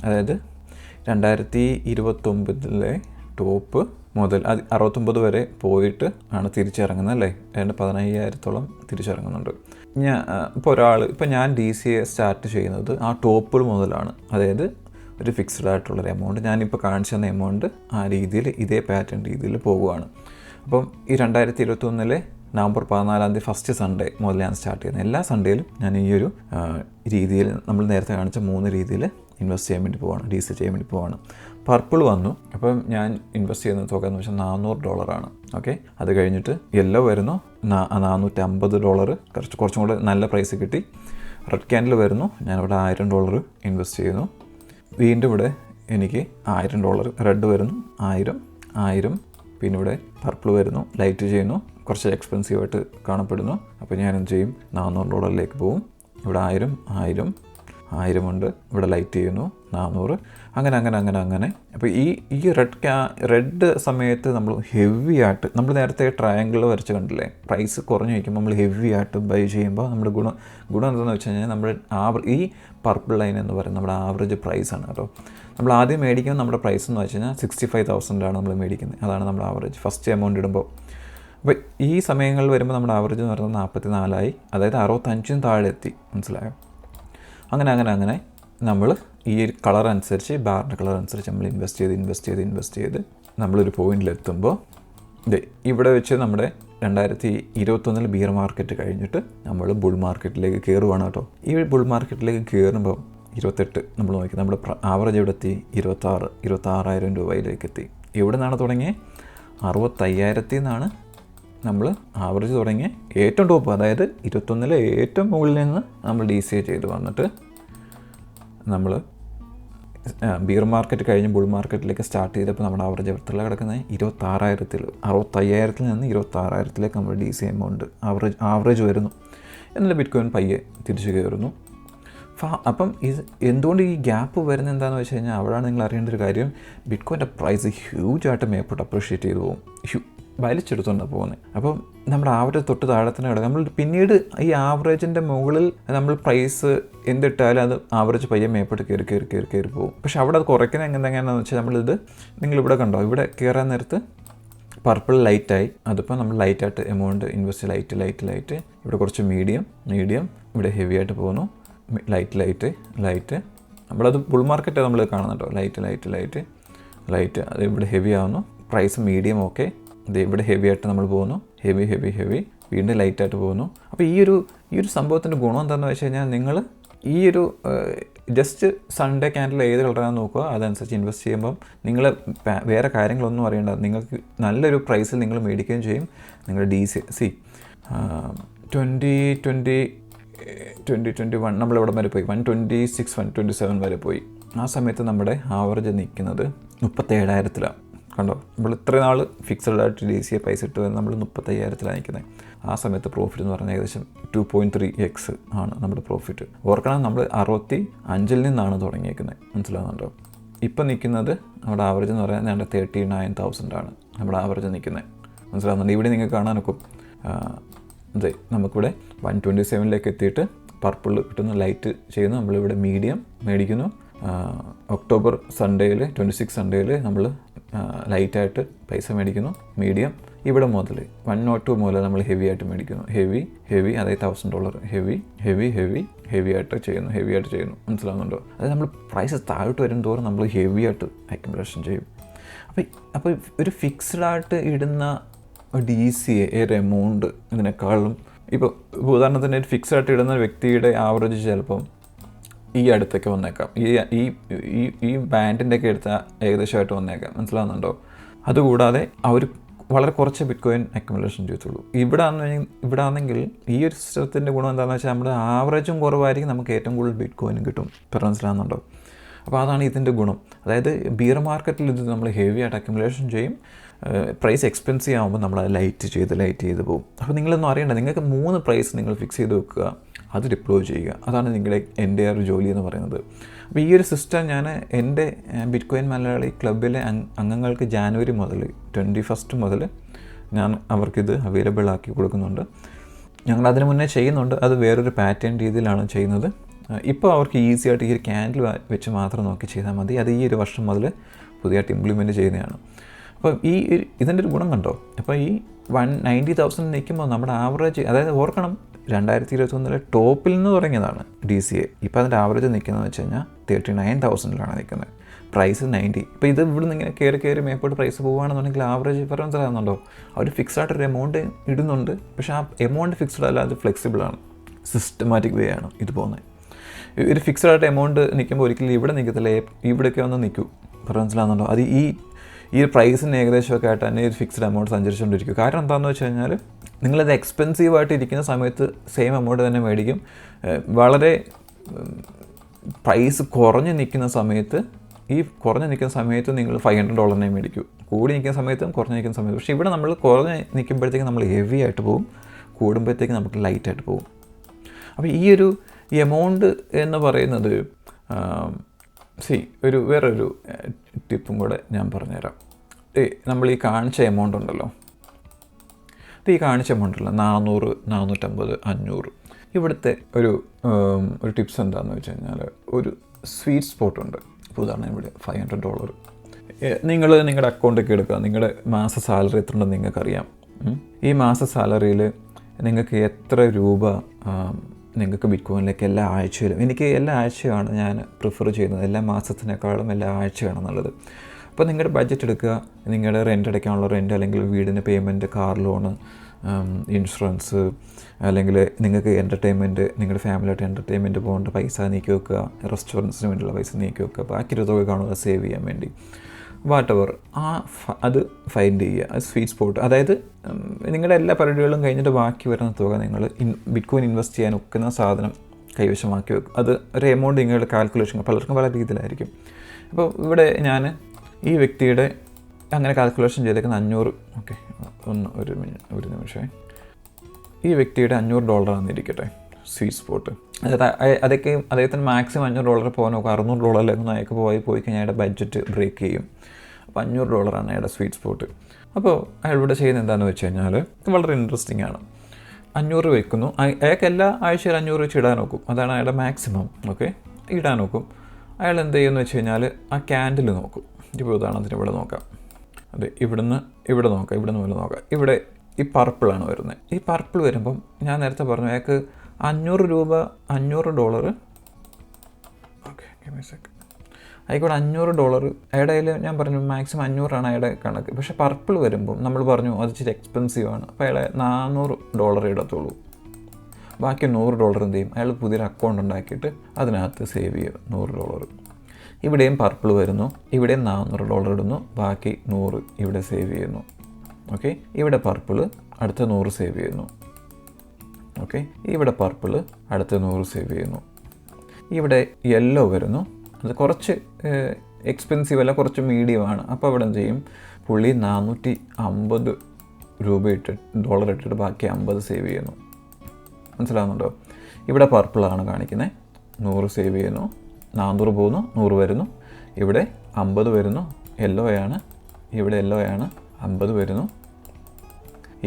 അതായത് 2029 ടോപ്പ് മുതൽ 69 വരെ പോയിട്ട് ആണ് തിരിച്ചിറങ്ങുന്നത് അല്ലേ. 15,000-ഓളം തിരിച്ചിറങ്ങുന്നുണ്ട്. ഇപ്പോൾ ഞാൻ DCA സ്റ്റാർട്ട് ചെയ്യുന്നത് ആ ടോപ്പിൽ മുതലാണ്. അതായത് ഒരു ഫിക്സ്ഡ് ആയിട്ടുള്ളൊരു എമൗണ്ട്, ഞാനിപ്പോൾ കാണിച്ചു തന്ന എമൗണ്ട് ആ രീതിയിൽ ഇതേ പാറ്റേൺ രീതിയിൽ പോകുകയാണ്. അപ്പം ഈ 2021 നവംബർ 14 ഫസ്റ്റ് സൺഡേ മുതൽ ഞാൻ സ്റ്റാർട്ട് ചെയ്യുന്നത്. എല്ലാ സൺഡേയിലും ഞാൻ ഈ ഒരു രീതിയിൽ നമ്മൾ നേരത്തെ കാണിച്ച 3 രീതിയിൽ ഇൻവെസ്റ്റ് ചെയ്യാൻ വേണ്ടി പോവാണ്, DCA ചെയ്യാൻ വേണ്ടി പോവാണ്. പർപ്പിൾ വന്നു. അപ്പം ഞാൻ ഇൻവെസ്റ്റ് ചെയ്യുന്ന തുക എന്ന് വെച്ചാൽ $400. ഓക്കെ, അത് കഴിഞ്ഞിട്ട് യെല്ലോ വരുന്നു, $450. കുറച്ചും കൂടെ നല്ല പ്രൈസ് കിട്ടി. റെഡ് ക്യാൻഡിൽ വരുന്നു, ഞാനിവിടെ $1000 ഇൻവെസ്റ്റ് ചെയ്യുന്നു. വീണ്ടും ഇവിടെ എനിക്ക് $1000. റെഡ് വരുന്നു 1000. പിന്നെ ഇവിടെ പർപ്പിൾ വരുന്നു, ലൈറ്റ് ചെയ്യുന്നു, കുറച്ച് എക്സ്പെൻസീവായിട്ട് കാണപ്പെടുന്നു. അപ്പോൾ ഞാനെന്ത് ചെയ്യും, $400 പോകും. ഇവിടെ 1000 ഉണ്ട്, ഇവിടെ ലൈറ്റ് ചെയ്യുന്നു 400. അങ്ങനെ. അപ്പോൾ ഈ റെഡ് സമയത്ത് നമ്മൾ ഹെവി ആയിട്ട്, നമ്മൾ നേരത്തെ ട്രയാങ്കിൾ വരച്ച് കണ്ടില്ലേ, പ്രൈസ് കുറഞ്ഞ് വയ്ക്കുമ്പോൾ നമ്മൾ ഹെവി ആയിട്ട് ബൈ ചെയ്യുമ്പോൾ നമ്മുടെ ഗുണം എന്താണെന്ന് വെച്ച് കഴിഞ്ഞാൽ നമ്മുടെ ഈ പർപ്പിൾ ലൈൻ എന്ന് പറയുന്നത് നമ്മുടെ ആവറേജ് പ്രൈസാണ് കേട്ടോ. നമ്മൾ ആദ്യം മേടിക്കുന്ന നമ്മുടെ പ്രൈസ് എന്ന് വെച്ച് കഴിഞ്ഞാൽ 65,000 നമ്മൾ മേടിക്കുന്നത്. അതാണ് നമ്മുടെ ആവറേജ് ഫസ്റ്റ് എമൗണ്ട് ഇടുമ്പോൾ. അപ്പോൾ ഈ സമയങ്ങളിൽ വരുമ്പോൾ നമ്മുടെ ആവറേജ് എന്ന് പറയുന്നത് 44 അതായത് 65 താഴെ എത്തി. മനസ്സിലായോ? അങ്ങനെ നമ്മൾ ഈ കളർ അനുസരിച്ച്, ബാറിൻ്റെ കളർ അനുസരിച്ച് നമ്മൾ ഇൻവെസ്റ്റ് ചെയ്ത് നമ്മളൊരു പോയിന്റിലെത്തുമ്പോൾ ഇവിടെ വെച്ച് നമ്മുടെ 2021 ബിയർ മാർക്കറ്റ് കഴിഞ്ഞിട്ട് നമ്മൾ ബുൾ മാർക്കറ്റിലേക്ക് കയറുവാണ് കേട്ടോ. ഈ ബുൾ മാർക്കറ്റിലേക്ക് കയറുമ്പോൾ 28 നമ്മൾ നോക്കി, നമ്മുടെ ആവറേജ് ഇവിടെ എത്തി 26,000 രൂപയിലേക്ക് എത്തി. എവിടെ നിന്നാണ് തുടങ്ങിയത്? 65,000 നിന്നാണ് നമ്മൾ ആവറേജ് തുടങ്ങിയ ഏറ്റവും ടോപ്പ്, അതായത് 21 ഏറ്റവും മുകളിൽ നിന്ന് നമ്മൾ DCA ചെയ്ത് വന്നിട്ട് നമ്മൾ ബിയർ മാർക്കറ്റ് കഴിഞ്ഞ് ബുൾ മാർക്കറ്റിലേക്ക് സ്റ്റാർട്ട് ചെയ്തപ്പോൾ നമ്മുടെ ആവറേജ് എത്രയുള്ള കിടക്കുന്നത്? 26,000. 65,000 നിന്ന് 26,000 നമ്മൾ DCA എമൗണ്ട് ആവറേജ് വരുന്നു. എന്നിട്ട് ബിറ്റ്കോയിൻ പയ്യെ തിരിച്ചു കയറുന്നു. അപ്പം എന്തുകൊണ്ട് ഈ ഗ്യാപ്പ് വരുന്നത് എന്താണെന്ന് വെച്ച് കഴിഞ്ഞാൽ അവിടെയാണ് നിങ്ങൾ അറിയേണ്ട ഒരു കാര്യം, ബിറ്റ്കോയിൻ്റെ പ്രൈസ് ഹ്യൂജായിട്ട് മേപ്പോട്ട് അപ്രീഷിയേറ്റ് ചെയ്ത് പോകും, വലിച്ചെടുത്തുകൊണ്ടാണ് പോകുന്നത്. അപ്പം നമ്മുടെ ആവറേജ് തൊട്ട് താഴത്തിന് കിടക്കും. നമ്മൾ പിന്നീട് ഈ ആവറേജിൻ്റെ മുകളിൽ നമ്മൾ പ്രൈസ് എന്തിട്ടാലും അത് ആവറേജ് പയ്യെ മേപ്പോട്ട് കയറി പോകും. പക്ഷെ അവിടെ അത് കുറയ്ക്കുന്നത് എങ്ങനെയാണെന്ന് വെച്ചാൽ നിങ്ങളിവിടെ കണ്ടോ, ഇവിടെ കയറാൻ നേരത്ത് പർപ്പിൾ ലൈറ്റായി, അതിപ്പോൾ നമ്മൾ ലൈറ്റായിട്ട് എമൗണ്ട് ഇൻവെസ്റ്റ് ലൈറ്റ്. ഇവിടെ കുറച്ച് മീഡിയം, ഇവിടെ ഹെവി ആയിട്ട് പോകുന്നു, ലൈറ്റ്. നമ്മളത് ബുൾ മാർക്കറ്റ് നമ്മൾ കാണുന്നുണ്ടോ, ലൈറ്റ് അത് ഇവിടെ ഹെവി ആവുന്നു. പ്രൈസ് മീഡിയം ഓക്കെ, ഇത് ഇവിടെ ഹെവി ആയിട്ട് നമ്മൾ പോകുന്നു, ഹെവി വീണ്ടും ലൈറ്റായിട്ട് പോകുന്നു. അപ്പോൾ ഈ ഒരു സംഭവത്തിൻ്റെ ഗുണം എന്താണെന്ന് വെച്ച് കഴിഞ്ഞാൽ, നിങ്ങൾ ഈ ഒരു ജസ്റ്റ് സൺഡേ ക്യാൻഡിൽ ഏത് കളറാണെന്ന് നോക്കുക, അതനുസരിച്ച് ഇൻവെസ്റ്റ് ചെയ്യുമ്പം നിങ്ങൾ വേറെ കാര്യങ്ങളൊന്നും അറിയേണ്ട, നിങ്ങൾക്ക് നല്ലൊരു പ്രൈസിൽ നിങ്ങൾ മേടിക്കുകയും ചെയ്യും. നിങ്ങളുടെ DCA 2021 നമ്മളിവിടെ വരെ പോയി 126, 127 വരെ പോയി. ആ സമയത്ത് നമ്മുടെ ആവറേജ് നിൽക്കുന്നത് 37,000 കണ്ടോ. നമ്മൾ ഇത്ര നാൾ ഫിക്സഡ് ആയിട്ട് DCA പൈസ ഇട്ട് വരുന്നത് നമ്മൾ 35,000 നിൽക്കുന്നത്. ആ സമയത്ത് പ്രോഫിറ്റ് എന്ന് പറഞ്ഞാൽ ഏകദേശം 2.3x ആണ് നമ്മുടെ പ്രോഫിറ്റ്. ഓർക്കണം, നമ്മൾ 65 നിന്നാണ് തുടങ്ങിയേക്കുന്നത്, മനസ്സിലാകുന്നുണ്ടോ. ഇപ്പം നിൽക്കുന്നത് നമ്മുടെ ആവറേജ് എന്ന് പറയുന്നത് 39,000 ആണ് നമ്മുടെ ആവറേജ് നിൽക്കുന്നത്, മനസ്സിലാകുന്നുണ്ട്. ഇവിടെ നിങ്ങൾക്ക് കാണാനൊക്കും നമുക്കിവിടെ 127 എത്തിയിട്ട് പർപ്പിൾ കിട്ടുന്ന ലൈറ്റ് ചെയ്യുന്നു. നമ്മളിവിടെ മീഡിയം മേടിക്കുന്നു. ഒക്ടോബർ സൺഡേയിൽ 26 സൺഡേയിൽ നമ്മൾ ലൈറ്റായിട്ട് പൈസ മേടിക്കുന്നു. മീഡിയം ഇവിടെ മുതൽ 102 മുതൽ നമ്മൾ ഹെവി ആയിട്ട് മേടിക്കുന്നു. ഹെവി അതായത് $1,000 ഹെവി ആയിട്ട് ചെയ്യുന്നു, മനസ്സിലാകുന്നുണ്ടോ. അതായത് നമ്മൾ പ്രൈസ് താഴോട്ട് വരും തോറും നമ്മൾ ഹെവി ആയിട്ട് അക്യുമുലേഷൻ ചെയ്യും. അപ്പോൾ ഒരു ഫിക്സ്ഡ് ആയിട്ട് ഇടുന്ന DCA ഒരു എമൗണ്ട് ഇതിനേക്കാളും ഇപ്പോൾ ഉദാഹരണത്തിന് ഒരു ഫിക്സ്ഡ് ആയിട്ട് ഇടുന്ന വ്യക്തിയുടെ ആവറേജ് ചിലപ്പം ഈ അടുത്തൊക്കെ വന്നേക്കാം, ഈ ഈ ഈ ഈ ബാൻഡിൻ്റെയൊക്കെ എടുത്ത ഏകദേശമായിട്ട് വന്നേക്കാം. മനസ്സിലാകുന്നുണ്ടോ? അതുകൂടാതെ അവർ വളരെ കുറച്ച് ബിറ്റ്കോയിൻ അക്യുമുലേഷൻ ചെയ്യത്തുള്ളൂ. ഇവിടെ ആണെങ്കിൽ ഈ ഒരു സിസ്റ്റത്തിൻ്റെ ഗുണം എന്താണെന്ന് വെച്ചാൽ നമ്മുടെ ആവറേജും കുറവായിരിക്കും, നമുക്ക് ഏറ്റവും കൂടുതൽ ബിറ്റ്കോയിനും കിട്ടും. മനസ്സിലാകുന്നുണ്ടോ? അപ്പോൾ അതാണ് ഇതിൻ്റെ ഗുണം. അതായത് ബിയർ മാർക്കറ്റിൽ ഇത് നമ്മൾ ഹെവി ആയിട്ട് അക്യുമുലേഷൻ ചെയ്യും, പ്രൈസ് എക്സ്പെൻസീവ് ആകുമ്പോൾ നമ്മൾ അത് ലൈറ്റ് ചെയ്ത് പോകും. അപ്പോൾ നിങ്ങളൊന്നും അറിയണ്ട, നിങ്ങൾക്ക് 3 പ്രൈസ് നിങ്ങൾ ഫിക്സ് ചെയ്ത് വെക്കുക, അത് ഡിപ്ലോയ് ചെയ്യുക. അതാണ് നിങ്ങളുടെ എൻ്റെ ഒരു ജോലി എന്ന് പറയുന്നത്. അപ്പോൾ ഈ ഒരു സിസ്റ്റം ഞാൻ എൻ്റെ ബിറ്റ്കോയിൻ മലയാളി ക്ലബ്ബിലെ അംഗങ്ങൾക്ക് ജാനുവരി മുതൽ 21 മുതൽ ഞാൻ അവർക്കിത് അവൈലബിൾ ആക്കി കൊടുക്കുന്നുണ്ട്. ഞങ്ങൾ അതിന് മുന്നേ ചെയ്യുന്നുണ്ട്, അത് വേറൊരു പാറ്റേൺ രീതിയിലാണ് ചെയ്യുന്നത്. ഇപ്പോൾ അവർക്ക് ഈസി ആയിട്ട് ഈ ഒരു ക്യാൻഡിൽ വെച്ച് മാത്രം നോക്കി ചെയ്താൽ മതി. അത് ഈ ഒരു വർഷം മുതൽ പുതിയതായിട്ട് ഇംപ്ലിമെൻറ്റ് ചെയ്യുന്നതാണ്. അപ്പം ഇതിൻ്റെ ഒരു ഗുണം കണ്ടോ? അപ്പോൾ ഈ 190,000 നിൽക്കുമ്പോൾ നമ്മുടെ ആവറേജ്, അതായത് ഓർക്കണം 2021 ടോപ്പിൽ നിന്ന് തുടങ്ങിയതാണ് DCA. ഇപ്പോൾ അതിൻ്റെ ആവറേജ് നിൽക്കുന്നതെന്ന് വെച്ച് കഴിഞ്ഞാൽ 39,000 നിൽക്കുന്നത്, പ്രൈസ് 90. ഇപ്പോൾ ഇത് ഇവിടെ നിന്ന് ഇങ്ങനെ കയറി മേപ്പോട്ട് പ്രൈസ് പോകുകയാണെന്നുണ്ടെങ്കിൽ ആവറേജ് മനസ്സിലാകുന്നുണ്ടോ? അവർ ഫിക്സ് ആയിട്ടൊരു എമൗണ്ട് ഇടുന്നുണ്ട്, പക്ഷേ ആ എമൗണ്ട് ഫിക്സ്ഡ് അല്ല, അത് ഫ്ലെക്സിബിളാണ്, സിസ്റ്റമാറ്റിക് വേ ആണ് ഇത് പോകുന്നത്. ഒരു ഫിക്സ്ഡ് ആയിട്ട് എമൗണ്ട് നിൽക്കുമ്പോൾ ഒരിക്കലും ഇവിടെ നിൽക്കത്തില്ല, ഇവിടെയൊക്കെ വന്ന് നിൽക്കൂ. മനസ്സിലാകുന്നുണ്ടോ? അത് ഈ പ്രൈസിന് ഏകദേശമൊക്കെ ആയിട്ട് തന്നെ ഒരു ഫിക്സ്ഡ് എമൗണ്ട് സഞ്ചരിച്ചുകൊണ്ടിരിക്കും. കാരണം എന്താണെന്ന് വെച്ച് കഴിഞ്ഞാൽ നിങ്ങളത് എക്സ്പെൻസീവായിട്ട് ഇരിക്കുന്ന സമയത്ത് സെയിം എമൗണ്ട് തന്നെ മേടിക്കും. വളരെ പ്രൈസ് കുറഞ്ഞ് നിൽക്കുന്ന സമയത്ത് നിങ്ങൾ $500 മേടിക്കൂ. കൂടി നിൽക്കുന്ന സമയത്തും കുറഞ്ഞ് നിൽക്കുന്ന സമയത്തും. പക്ഷേ ഇവിടെ നമ്മൾ കുറഞ്ഞ് നിൽക്കുമ്പോഴത്തേക്കും നമ്മൾ ഹെവി ആയിട്ട് പോകും, കൂടുമ്പോഴത്തേക്കും നമുക്ക് ലൈറ്റായിട്ട് പോകും. അപ്പോൾ ഈ എമൗണ്ട് എന്ന് പറയുന്നത് വേറൊരു ടിപ്പും കൂടെ ഞാൻ പറഞ്ഞുതരാം. നമ്മൾ ഈ കാണിച്ച എമൗണ്ട് ഉണ്ടല്ലോ, 400, 450, 500. ഇവിടുത്തെ ഒരു ടിപ്സ് എന്താണെന്ന് വെച്ച് കഴിഞ്ഞാൽ, ഒരു സ്വീറ്റ് സ്പോട്ട് ഉണ്ട്. ഇപ്പോൾ ഉദാഹരണം ഇവിടെ $500 നിങ്ങൾ നിങ്ങളുടെ അക്കൗണ്ടൊക്കെ എടുക്കുക. നിങ്ങളുടെ മാസ സാലറി എത്ര ഉണ്ടെന്ന് നിങ്ങൾക്കറിയാം. ഈ മാസ സാലറിയിൽ നിങ്ങൾക്ക് എത്ര രൂപ നിങ്ങൾക്ക് ബിറ്റ്കോയിനിലേക്ക് എല്ലാ ആഴ്ചയിലും, എനിക്ക് എല്ലാ ആഴ്ചയാണ് ഞാൻ പ്രിഫർ ചെയ്യുന്നത്, എല്ലാ മാസത്തിനേക്കാളും എല്ലാ ആഴ്ചയാണ് നല്ലത്. അപ്പോൾ നിങ്ങളുടെ ബഡ്ജറ്റ് എടുക്കുക, നിങ്ങളുടെ റെൻ്റ് അടയ്ക്കാനുള്ള റെൻ്റ്, അല്ലെങ്കിൽ വീടിന് പേയ്മെൻറ്റ്, കാർ ലോണ്, ഇൻഷുറൻസ്, അല്ലെങ്കിൽ നിങ്ങൾക്ക് എൻ്റർടൈൻമെൻറ്റ്, നിങ്ങളുടെ ഫാമിലിയായിട്ട് എൻ്റർടൈൻമെൻറ്റ് പോകേണ്ട പൈസ നീക്കി വെക്കുക, റെസ്റ്റോറൻറ്റ്സിന് വേണ്ടിയുള്ള പൈസ നീക്കി വെക്കുക, ബാക്കി തുക കാണുക സേവ് ചെയ്യാൻ വേണ്ടി. വാട്ടെവർ അത് ഫൈൻഡ് ചെയ്യുക. അത് സ്വീറ്റ് സ്പോട്ട്, അതായത് നിങ്ങളുടെ എല്ലാ പരിപാടികളും കഴിഞ്ഞിട്ട് ബാക്കി വരുന്ന തുക നിങ്ങൾ ബിറ്റ്കോയിൻ ഇൻവെസ്റ്റ് ചെയ്യാൻ ഒക്കുന്ന സാധനം കൈവശമാക്കി വെക്കും. അത് ഒരു എമൗണ്ട് നിങ്ങളുടെ കാൽക്കുലേഷൻ പലർക്കും പല രീതിയിലായിരിക്കും. അപ്പോൾ ഇവിടെ ഞാൻ ഈ വ്യക്തിയുടെ അങ്ങനെ കാൽക്കുലേഷൻ ചെയ്തേക്കുന്ന 500, ഓക്കെ ഒരു നിമിഷമേ, ഈ വ്യക്തിയുടെ $500 ആണെന്നിരിക്കട്ടെ സ്വീറ്റ് സ്പോട്ട്. അതൊക്കെ അദ്ദേഹത്തിന് മാക്സിമം $500 പോകാൻ നോക്കുക. $600 അയാൾക്ക് പോയി കഴിഞ്ഞാൽ അയാളുടെ ബഡ്ജറ്റ് ബ്രേക്ക് ചെയ്യും. അപ്പോൾ $500 അയാളുടെ സ്വീറ്റ് സ്പോട്ട്. അപ്പോൾ അയാൾ ഇവിടെ ചെയ്യുന്നത് എന്താണെന്ന് വെച്ച് കഴിഞ്ഞാൽ വളരെ ഇൻട്രസ്റ്റിംഗ് ആണ്. 500 വെക്കുന്നു, അയാൾക്ക് എല്ലാ ആഴ്ചയിലും 500 വെച്ച് ഇടാൻ നോക്കും. അതാണ് അയാളുടെ മാക്സിമം. ഓക്കെ, ഇടാൻ നോക്കും. അയാൾ എന്ത് ചെയ്യുമെന്ന് വെച്ച് കഴിഞ്ഞാൽ ആ ക്യാൻഡിൽ നോക്കും. ഇപ്പോൾ ഉദാഹരണത്തിന് ഇവിടെ നോക്കാം, അതെ, ഇവിടെ നിന്ന് നോക്കാം. ഇവിടെ ഈ പർപ്പിളാണ് വരുന്നത്. ഈ പർപ്പിൾ വരുമ്പം ഞാൻ നേരത്തെ പറഞ്ഞു അയാൾക്ക് $500, ഓക്കെ ആയിക്കോട്ടെ, $500 അയാളുടെ കയ്യിൽ ഞാൻ പറഞ്ഞു മാക്സിമം 500 അയാളുടെ കണക്ക്. പക്ഷേ പർപ്പിൾ വരുമ്പം നമ്മൾ പറഞ്ഞു അത് ഇച്ചിരി എക്സ്പെൻസീവ് ആണ്. അപ്പോൾ അയാളെ $400 ഇടത്തുള്ളൂ. ബാക്കി $100 എന്ത് ചെയ്യും, അയാൾ പുതിയൊരു അക്കൗണ്ട് ഉണ്ടാക്കിയിട്ട് അതിനകത്ത് സേവ് ചെയ്യും $100. ഇവിടെയും പർപ്പിൾ വരുന്നു, ഇവിടെയും $400 ഇടുന്നു, ബാക്കി 100 ഇവിടെ സേവ് ചെയ്യുന്നു. ഓക്കെ, ഇവിടെ പർപ്പിൾ അടുത്ത 100 സേവ് ചെയ്യുന്നു. ഓക്കെ, ഇവിടെ പർപ്പിൾ അടുത്ത 100 സേവ് ചെയ്യുന്നു. ഇവിടെ യെല്ലോ വരുന്നു, അത് കുറച്ച് എക്സ്പെൻസീവ് അല്ല, കുറച്ച് മീഡിയമാണ്. അപ്പോൾ അവിടെ എന്ത് ചെയ്യും, പുള്ളി $450 ഇട്ടിട്ട് ബാക്കി 50 സേവ് ചെയ്യുന്നു. മനസ്സിലാവുന്നുണ്ടോ? ഇവിടെ പർപ്പിളാണ് കാണിക്കുന്നത്, 100 സേവ് ചെയ്യുന്നു, 400 പോകുന്നു, 100 വരുന്നു, ഇവിടെ 50 വരുന്നു, യെല്ലോയാണ്, ഇവിടെ യെല്ലോയാണ്, 50 വരുന്നു,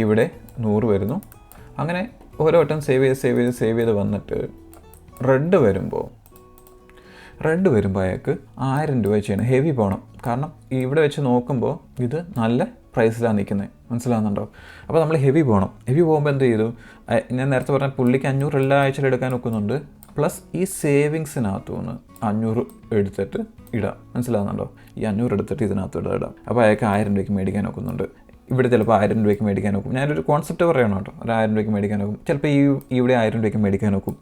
ഇവിടെ 100 വരുന്നു. അങ്ങനെ ഓരോ വട്ടം സേവ് ചെയ്ത് വന്നിട്ട് റെഡ് വരുമ്പോൾ അയാൾക്ക് $1000 ചെയ്യണം, ഹെവി പോകണം. കാരണം ഇവിടെ വെച്ച് നോക്കുമ്പോൾ ഇത് നല്ല പ്രൈസിലാണ് നിൽക്കുന്നത്. മനസ്സിലാകുന്നുണ്ടോ? അപ്പോൾ നമ്മൾ ഹെവി പോകുമ്പോൾ എന്ത് ചെയ്തു, ഞാൻ നേരത്തെ പറഞ്ഞ പുള്ളിക്ക് 500 എല്ലാ ആഴ്ചയിലും എടുക്കാൻ ഒക്കുന്നുണ്ട്. പ്ലസ് ഈ സേവിങ്സിനകത്തു നിന്ന് 500 എടുത്തിട്ട് ഇടാം. മനസ്സിലാകുന്നുണ്ടോ? ഈ 500 എടുത്തിട്ട് ഇതിനകത്ത് ഇടാം. അപ്പോൾ അയാൾക്ക് $1000 മേടിക്കാൻ ഒക്കുന്നുണ്ട്. ഇവിടെ ചിലപ്പോൾ $1000 മേടിക്കാൻ നോക്കും. ഞാനൊരു കോൺസെപ്റ്റ് പറയണം കേട്ടോ. ഒരു $1000 മേടിക്കാൻ നോക്കും. ചിലപ്പോൾ ഇവിടെ $1000 മേടിക്കാൻ നോക്കും.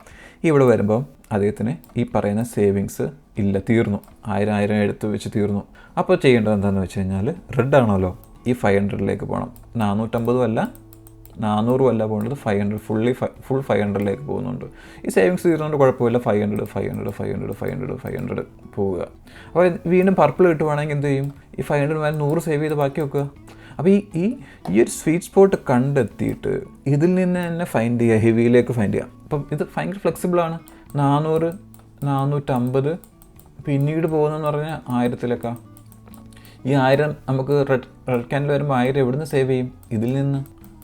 ഇവിടെ വരുമ്പോൾ അദ്ദേഹത്തിന് ഈ പറയുന്ന സേവിങ്സ് ഇല്ല, തീർന്നു, 1000 എടുത്ത് വെച്ച് തീർന്നു. അപ്പോൾ ചെയ്യേണ്ടത് എന്താണെന്ന് വെച്ച് കഴിഞ്ഞാൽ, റെഡ് ആണല്ലോ, ഈ 500ലേക്ക് പോകണം. 450 അല്ല 400 അല്ല പോകേണ്ടത്, 500 ഫുൾ 500ലേക്ക് പോകുന്നുണ്ട്. ഈ സേവിങ്സ് തീർന്നുകൊണ്ട് കുഴപ്പമില്ല, 500 പോവുക. അപ്പോൾ വീണ്ടും പർപ്പിൾ കിട്ടുവാണെങ്കിൽ എന്ത് ചെയ്യും, ഈ 500 മേലെ 100 സേവ് ചെയ്ത് ബാക്കി വെക്കുക. അപ്പോൾ ഈ ഒരു സ്വീറ്റ് സ്പോട്ട് കണ്ടെത്തിയിട്ട് ഇതിൽ നിന്ന് തന്നെ ഫൈൻഡ് ചെയ്യുക, ഹെവിയിലേക്ക് ഫൈൻഡ് ചെയ്യുക. അപ്പം ഇത് ഭയങ്കര ഫ്ലെക്സിബിളാണ്. 400, 450 പിന്നീട് പോകുന്നതെന്ന് പറഞ്ഞാൽ 1000ലേക്കാ. ഈ 1000 നമുക്ക് റെഡ് ക്യാൻഡിൽ വരുമ്പോൾ 1000 എവിടെ നിന്ന് സേവ് ചെയ്യും? ഇതിൽ നിന്ന്.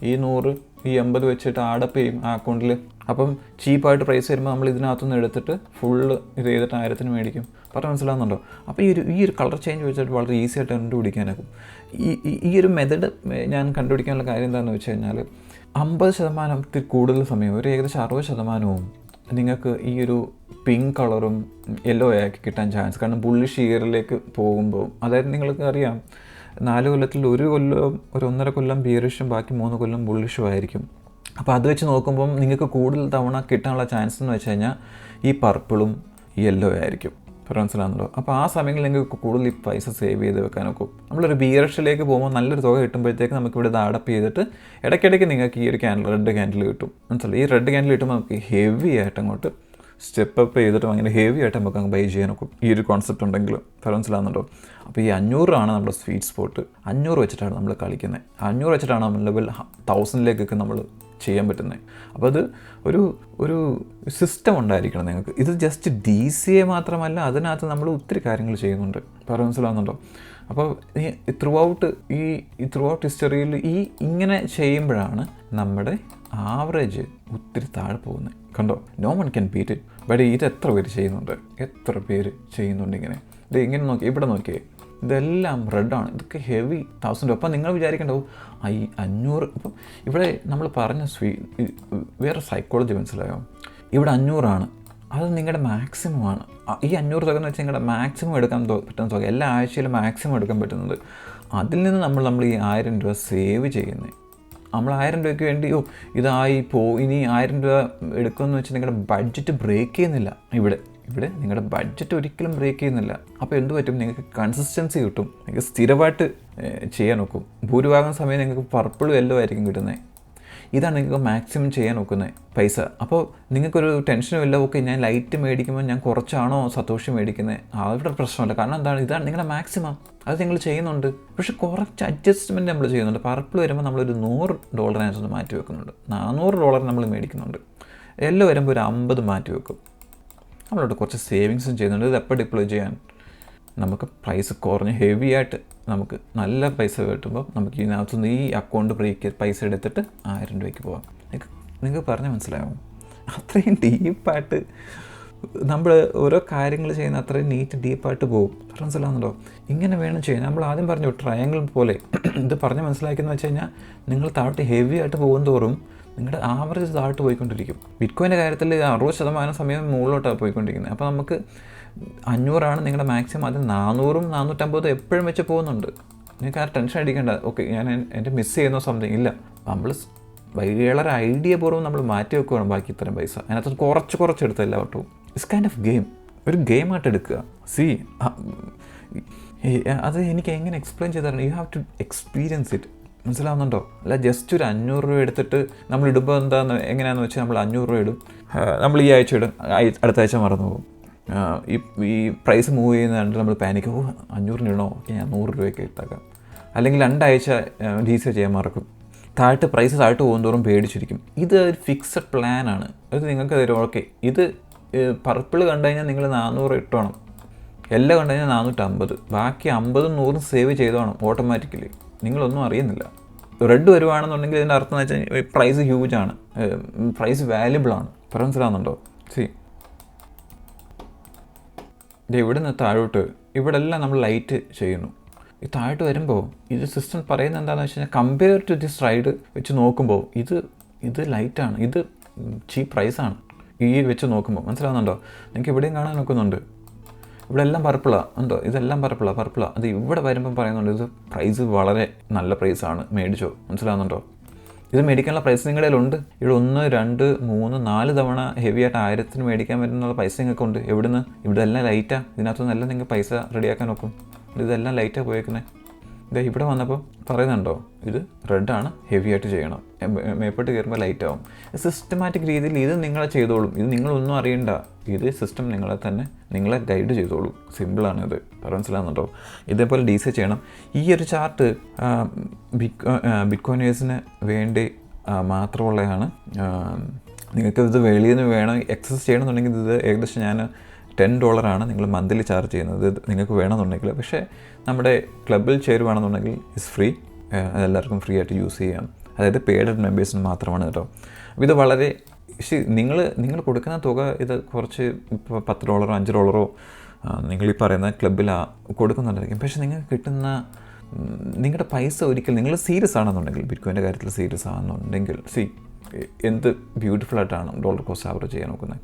ഈ 100 ഈ 80 വെച്ചിട്ട് ആഡപ്പ് ചെയ്യും ആ അക്കൗണ്ടിൽ. അപ്പം ചീപ്പായിട്ട് പ്രൈസ് വരുമ്പോൾ നമ്മൾ ഇതിനകത്തുനിന്ന് എടുത്തിട്ട് ഫുള്ള് ഇത് ചെയ്തിട്ട് 1000ന് മേടിക്കും. പറഞ്ഞാൽ മനസ്സിലാകുന്നുണ്ടോ? അപ്പോൾ ഈ ഒരു കളർ ചേഞ്ച് വെച്ചിട്ട് വളരെ ഈസി ആയിട്ട് കണ്ടുപിടിക്കാനാകും. ഈ ഒരു മെത്തഡ് ഞാൻ കണ്ടുപിടിക്കാനുള്ള കാര്യം എന്താണെന്ന് വെച്ച് കഴിഞ്ഞാൽ, 50% കൂടുതൽ സമയം, ഒരു ഏകദേശം 60% നിങ്ങൾക്ക് ഈ ഒരു പിങ്ക് കളറും യെല്ലോ ആക്കി കിട്ടാൻ ചാൻസ്. കാരണം ബുള്ളിഷ് ഇയറിലേക്ക് പോകുമ്പോൾ, അതായത് നിങ്ങൾക്ക് അറിയാം 4 കൊല്ലത്തിൽ 1 കൊല്ലം, ഒരു 1.5 കൊല്ലം ബിയറിഷും ബാക്കി 3 കൊല്ലം ബുള്ളിഷും ആയിരിക്കും. അപ്പോൾ അത് വെച്ച് നോക്കുമ്പം നിങ്ങൾക്ക് കൂടുതൽ തവണ കിട്ടാനുള്ള ചാൻസ് എന്ന് വെച്ച് കഴിഞ്ഞാൽ ഈ പർപ്പിളും യെല്ലോ ആയിരിക്കും. മനസ്സിലാകുന്നുണ്ടോ? അപ്പോൾ ആ സമയങ്ങളിൽ നിങ്ങൾക്ക് കൂടുതൽ ഈ പൈസ സേവ് ചെയ്ത് വെക്കാനൊക്കെ. നമ്മളൊരു ബിയറിഷിലേക്ക് പോകുമ്പോൾ നല്ലൊരു തുക കിട്ടുമ്പോഴത്തേക്ക് നമുക്കിവിടെ ഇത് അഡപ്പ് ചെയ്തിട്ട് ഇടയ്ക്കിടയ്ക്ക് നിങ്ങൾക്ക് ഈ ഒരു റെഡ് ക്യാൻഡിൽ കിട്ടും. മനസ്സിലായി? ഈ റെഡ് ക്യാൻഡിൽ കിട്ടുമ്പോൾ നമുക്ക് ഹെവി ആയിട്ട് അങ്ങോട്ട് സ്റ്റെപ്പ് അപ്പ് ചെയ്തിട്ട് അങ്ങനെ ഹെവി ആയിട്ട് നമുക്ക് അങ്ങ് ബൈ ചെയ്യാനൊക്കെ ഈ ഒരു കോൺസെപ്റ്റ് ഉണ്ടെങ്കിൽ. മനസ്സിലാകുന്നുണ്ടോ? അപ്പോൾ ഈ 500 ആണ് നമ്മുടെ സ്വീറ്റ് സ്പോട്ട്. 500 വെച്ചിട്ടാണ് നമ്മൾ കളിക്കുന്നത്. 500 വെച്ചിട്ടാണ് നമ്മൾ ലെവൽ 1000ലേക്കൊക്കെ നമ്മൾ ചെയ്യാൻ പറ്റുന്നത്. അപ്പോൾ അത് ഒരു സിസ്റ്റം ഉണ്ടായിരിക്കണം നിങ്ങൾക്ക്. ഇത് ജസ്റ്റ് DCA മാത്രമല്ല, അതിനകത്ത് നമ്മൾ ഒത്തിരി കാര്യങ്ങൾ ചെയ്യുന്നുണ്ട്. മനസ്സിലാകുന്നുണ്ടോ? അപ്പോൾ ത്രൂ ഔട്ട് ഹിസ്റ്ററിയിൽ ഇങ്ങനെ ചെയ്യുമ്പോഴാണ് നമ്മുടെ ആവറേജ് ഒത്തിരി താഴെ പോകുന്നത്. കണ്ടോ? No one can beat it. But ഇത് എത്ര പേര് ചെയ്യുന്നുണ്ട് ഇങ്ങനെ? ഇത് ഇങ്ങനെ നോക്കി, ഇവിടെ നോക്കിയേ, ഇതെല്ലാം റെഡാണ്. ഇതൊക്കെ ഹെവി 1000. അപ്പം നിങ്ങൾ വിചാരിക്കേണ്ടാവും 500. ഇപ്പം ഇവിടെ നമ്മൾ പറഞ്ഞ വേറെ സൈക്കോളജി മനസ്സിലായോ? ഇവിടെ 500 ആണ്, അത് നിങ്ങളുടെ മാക്സിമം ആണ്. ഈ 500 തുക എന്ന് വെച്ചാൽ നിങ്ങളുടെ മാക്സിമം എടുക്കാൻ പറ്റുന്ന തുക, എല്ലാ ആഴ്ചയിലും മാക്സിമം എടുക്കാൻ പറ്റുന്നത്. അതിൽ നിന്ന് നമ്മൾ ഈ 1000 രൂപ സേവ് ചെയ്യുന്നത്. നമ്മൾ 1000 രൂപയ്ക്ക് വേണ്ടി ഇനി 1000 രൂപ എടുക്കുമെന്ന് വെച്ചാൽ നിങ്ങളുടെ ബഡ്ജറ്റ് ബ്രേക്ക് ചെയ്യുന്നില്ല. ഇവിടെ നിങ്ങളുടെ ബഡ്ജറ്റ് ഒരിക്കലും ബ്രേക്ക് ചെയ്യുന്നില്ല. അപ്പോൾ എന്ത് പറ്റും? നിങ്ങൾക്ക് കൺസിസ്റ്റൻസി കിട്ടും. നിങ്ങൾക്ക് സ്ഥിരമായിട്ട് ചെയ്യാൻ നോക്കും. ഭൂരിഭാഗം സമയം നിങ്ങൾക്ക് പർപ്പിളും യെല്ലോ ആയിരിക്കും കിട്ടുന്നത്. ഇതാണ് നിങ്ങൾക്ക് മാക്സിമം ചെയ്യാൻ നോക്കുന്നത് പൈസ. അപ്പോൾ നിങ്ങൾക്കൊരു ടെൻഷനും ഇല്ല. ഓക്കെ, ഞാൻ ലൈറ്റ് മേടിക്കുമ്പോൾ ഞാൻ കുറച്ചാണോ സന്തോഷി മേടിക്കുന്നത്? അവിടെ പ്രശ്നമല്ല. കാരണം എന്താണ്? ഇതാണ് നിങ്ങളുടെ മാക്സിമം. അത് നിങ്ങൾ ചെയ്യുന്നുണ്ട്. പക്ഷേ കുറച്ച് അഡ്ജസ്റ്റ്മെൻറ്റ് നമ്മൾ ചെയ്യുന്നുണ്ട്. പർപ്പിൾ വരുമ്പോൾ നമ്മളൊരു $100 മാറ്റി വെക്കുന്നുണ്ട്. $400 നമ്മൾ മേടിക്കുന്നുണ്ട്. യെല്ലോ വരുമ്പോൾ ഒരു 50 മാറ്റി വെക്കും. നമ്മളോട് കുറച്ച് സേവിങ്സും ചെയ്യുന്നുണ്ട്. ഇത് എപ്പോൾ ഡിപ്ലോയ് ചെയ്യാൻ? നമുക്ക് പ്രൈസ് കുറഞ്ഞ് ഹെവി ആയിട്ട് നമുക്ക് നല്ല പൈസ കിട്ടുമ്പോൾ നമുക്ക് ഇതിനകത്തുനിന്ന് ഈ അക്കൗണ്ട് പൈസ എടുത്തിട്ട് 1000 രൂപയ്ക്ക് പോകാം. നിങ്ങൾക്ക് പറഞ്ഞാൽ മനസ്സിലാവും? അത്രയും ഡീപ്പായിട്ട് നമ്മൾ ഓരോ കാര്യങ്ങൾ ചെയ്യുന്ന അത്രയും ഡീപ്പായിട്ട് പോകും. മനസ്സിലാവുന്നുണ്ടോ? ഇങ്ങനെ വേണം ചെയ്യാൻ. നമ്മൾ ആദ്യം പറഞ്ഞു ട്രയാങ്കിൾ പോലെ. ഇത് പറഞ്ഞ് മനസ്സിലാക്കിയെന്ന് വെച്ച് കഴിഞ്ഞാൽ, നിങ്ങൾ താഴോട്ട് ഹെവി ആയിട്ട് പോകും തോറും നിങ്ങളുടെ ആവറേജ് താഴോട്ട് പോയിക്കൊണ്ടിരിക്കും. ബിറ്റ്കോയിൻ്റെ കാര്യത്തിൽ 60% സമയം മുകളിലോട്ടാണ് പോയിക്കൊണ്ടിരിക്കുന്നത്. അപ്പോൾ നമുക്ക് 500 ആണ് നിങ്ങളുടെ മാക്സിമം. അത് 400ഉം 450 എപ്പോഴും വെച്ച് പോകുന്നുണ്ട്. നിങ്ങൾക്ക് ആ ടെൻഷൻ അടിക്കേണ്ട. ഓക്കെ, ഞാൻ എൻ്റെ മിസ് ചെയ്യുന്ന സംതിങ് ഇല്ല. നമ്മൾ വളരെ ഐഡിയ പൂർവ്വം നമ്മൾ മാറ്റി വെക്കുകയാണ് ബാക്കി ഇത്രയും പൈസ. അതിനകത്ത് കുറച്ച് എടുത്ത് എല്ലാവട്ടും. It's kind of game. ഒരു ഗെയിമായിട്ട് എടുക്കുക. അത് എനിക്ക് എങ്ങനെ എക്സ്പ്ലെയിൻ ചെയ്താലാണ്? You have to experience it. മനസ്സിലാവുന്നുണ്ടോ? അല്ല ജസ്റ്റ് ഒരു 500 രൂപ എടുത്തിട്ട് നമ്മൾ ഇടുമ്പോൾ എങ്ങനെയാണെന്ന് വെച്ചാൽ, നമ്മൾ 500 രൂപ ഇടും, നമ്മൾ ഈ ആഴ്ച ഇടും, അടുത്ത ആഴ്ച മറന്നു പോകും. ഈ പ്രൈസ് മൂവ് ചെയ്യുന്ന കണ്ട് നമ്മൾ പാനിക്ക്, 500 ഇടണോ, ഓക്കെ ഞാൻ 100 രൂപയ്ക്ക് ഇട്ടാക്കാം. അല്ലെങ്കിൽ 2 ആഴ്ച DCA ചെയ്യാൻ മറക്കും. പ്രൈസ് താഴ്ത്ത് പോകുന്തോറും പേടിച്ചിരിക്കും. ഇത് ഒരു ഫിക്സഡ് പ്ലാനാണ്. അത് നിങ്ങൾക്ക് തരും. ഓക്കെ, ഇത് പർപ്പിൾ കണ്ടു കഴിഞ്ഞാൽ നിങ്ങൾ 400 ഇട്ടോണം, എല്ലാം കണ്ടു കഴിഞ്ഞാൽ 450, ബാക്കി 50ഉം 100ഉം സേവ് ചെയ്തോണം ഓട്ടോമാറ്റിക്കലി. നിങ്ങളൊന്നും അറിയുന്നില്ല. റെഡ് വരുവാണെന്നുണ്ടെങ്കിൽ ഇതിൻ്റെ അർത്ഥം എന്ന് വെച്ചാൽ പ്രൈസ് ഹ്യൂജാണ്, പ്രൈസ് വാല്യുബിളാണ്. മനസ്സിലാവുന്നുണ്ടോ? ഇവിടെ നിന്ന് താഴോട്ട് ഇവിടെ എല്ലാം നമ്മൾ ലൈറ്റ് ചെയ്യുന്നു. ഈ താഴോട്ട് വരുമ്പോൾ ഇത് സിസ്റ്റം പറയുന്നത് എന്താണെന്ന് വെച്ച് കഴിഞ്ഞാൽ, കമ്പയർ ടു ദിസ് റൈഡ് വെച്ച് നോക്കുമ്പോൾ ഇത് ലൈറ്റാണ്, ഇത് ചീപ്പ് പ്രൈസാണ് ഈ വെച്ച് നോക്കുമ്പോൾ. മനസ്സിലാവുന്നുണ്ടോ? നിങ്ങൾക്ക് ഇവിടെയും കാണാൻ നോക്കുന്നുണ്ട്. ഇവിടെ എല്ലാം പർപ്പിളാണ് ഉണ്ടോ? ഇതെല്ലാം പർപ്പിളാണ്. അത് ഇവിടെ വരുമ്പം പറയുന്നുണ്ട് ഇത് പ്രൈസ് വളരെ നല്ല പ്രൈസാണ്, മേടിച്ചോ. മനസ്സിലാവുന്നുണ്ടോ? ഇത് മേടിക്കാനുള്ള പൈസ നിങ്ങളുടെ കയ്യിലുണ്ട്. ഇവിടെ 1, 2, 3, 4 തവണ ഹെവി ആയിട്ട് 1000 മേടിക്കാൻ പറ്റുന്നുള്ള പൈസ നിങ്ങൾക്ക് ഉണ്ട്. എവിടുന്ന്? ഇവിടെ എല്ലാം ലൈറ്റാണ്. ഇതിനകത്തുനിന്നെല്ലാം നിങ്ങൾ പൈസ റെഡിയാക്കാൻ നോക്കും. ഇതെല്ലാം ലൈറ്റാണ് പോയേക്കുന്നത്. ഇതേ ഇവിടെ വന്നപ്പോൾ പറയുന്നുണ്ടോ, ഇത് റെഡാണ്, ഹെവി ആയിട്ട് ചെയ്യണം, മേപ്പോട്ട് കയറുമ്പോൾ ലൈറ്റ് ആവും. സിസ്റ്റമാറ്റിക് രീതിയിൽ ഇത് നിങ്ങളെ ചെയ്തോളും. ഇത് നിങ്ങളൊന്നും അറിയണ്ട. ഇത് സിസ്റ്റം നിങ്ങളെ ഗൈഡ് ചെയ്തോളും. സിമ്പിളാണ് ഇത്. മനസ്സിലാകുന്നുണ്ടോ? ഇതേപോലെ DC ചെയ്യണം. ഈ ഒരു ചാർട്ട് ബിറ്റ്കോയിനേഴ്സിന് വേണ്ടി മാത്രമുള്ളതാണ്. നിങ്ങൾക്ക് ഇത് വെളിയിൽ നിന്ന് വേണം എക്സസ് ചെയ്യണമെന്നുണ്ടെങ്കിൽ ഇത് ഏകദേശം ഞാൻ $10 നിങ്ങൾ മന്ത്ലി ചാർജ് ചെയ്യുന്നത്. ഇത് നിങ്ങൾക്ക് വേണമെന്നുണ്ടെങ്കിൽ. പക്ഷേ നമ്മുടെ ക്ലബിൽ ചേരുവാണെന്നുണ്ടെങ്കിൽ ഇറ്റ്സ് ഫ്രീ. അതെല്ലാവർക്കും ഫ്രീ ആയിട്ട് യൂസ് ചെയ്യാം. അതായത് പെയ്ഡ് മെമ്പേഴ്സിന് മാത്രമാണ് കേട്ടോ. അപ്പോൾ ഇത് വളരെ നിങ്ങൾ കൊടുക്കുന്ന തുക ഇത് കുറച്ച് ഇപ്പോൾ $10, $5 നിങ്ങളീ പറയുന്ന ക്ലബിൽ കൊടുക്കുന്നുണ്ടായിരിക്കും. പക്ഷേ നിങ്ങൾക്ക് കിട്ടുന്ന നിങ്ങളുടെ പൈസ ഒരിക്കൽ നിങ്ങൾ സീരിയസ് ആണെന്നുണ്ടെങ്കിൽ, ബിറ്റ്കോയിൻ്റെ കാര്യത്തിൽ സീരിയസ് ആണെന്നുണ്ടെങ്കിൽ എന്ത് ബ്യൂട്ടിഫുൾ ആയിട്ടാണ് ഡോളർ കോസ്റ്റ് ആവറേജ് ചെയ്യാൻ നോക്കുന്നത്.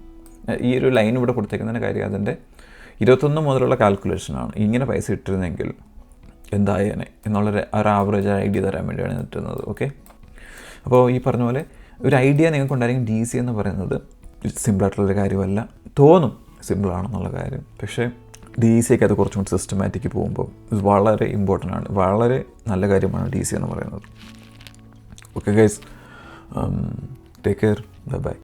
ഈ ഒരു ലൈൻ ഇവിടെ കൊടുത്തേക്കുന്നതിൻ്റെ കാര്യം അതിൻ്റെ 21 മുതലുള്ള കാൽക്കുലേഷനാണ്. ഇങ്ങനെ പൈസ ഇട്ടിരുന്നെങ്കിൽ എന്തായേനെ എന്നുള്ളൊരു ആവറേജ് ഐഡിയ തരാൻ വേണ്ടിയാണ് ഇട്ടുന്നത്. ഓക്കെ, അപ്പോൾ ഈ പറഞ്ഞ പോലെ ഒരു ഐഡിയ നിങ്ങൾക്കുണ്ടായിരിക്കും. DC എന്ന് പറയുന്നത് സിമ്പിളായിട്ടുള്ളൊരു കാര്യമല്ല. തോന്നും സിമ്പിളാണെന്നുള്ള കാര്യം. പക്ഷേ DC അത് കുറച്ചും കൂടി സിസ്റ്റമാറ്റിക്ക് പോകുമ്പോൾ ഇത് വളരെ ഇമ്പോർട്ടൻ്റ് ആണ്. വളരെ നല്ല കാര്യമാണ് DC എന്ന് പറയുന്നത്. Okay guys, take care, by.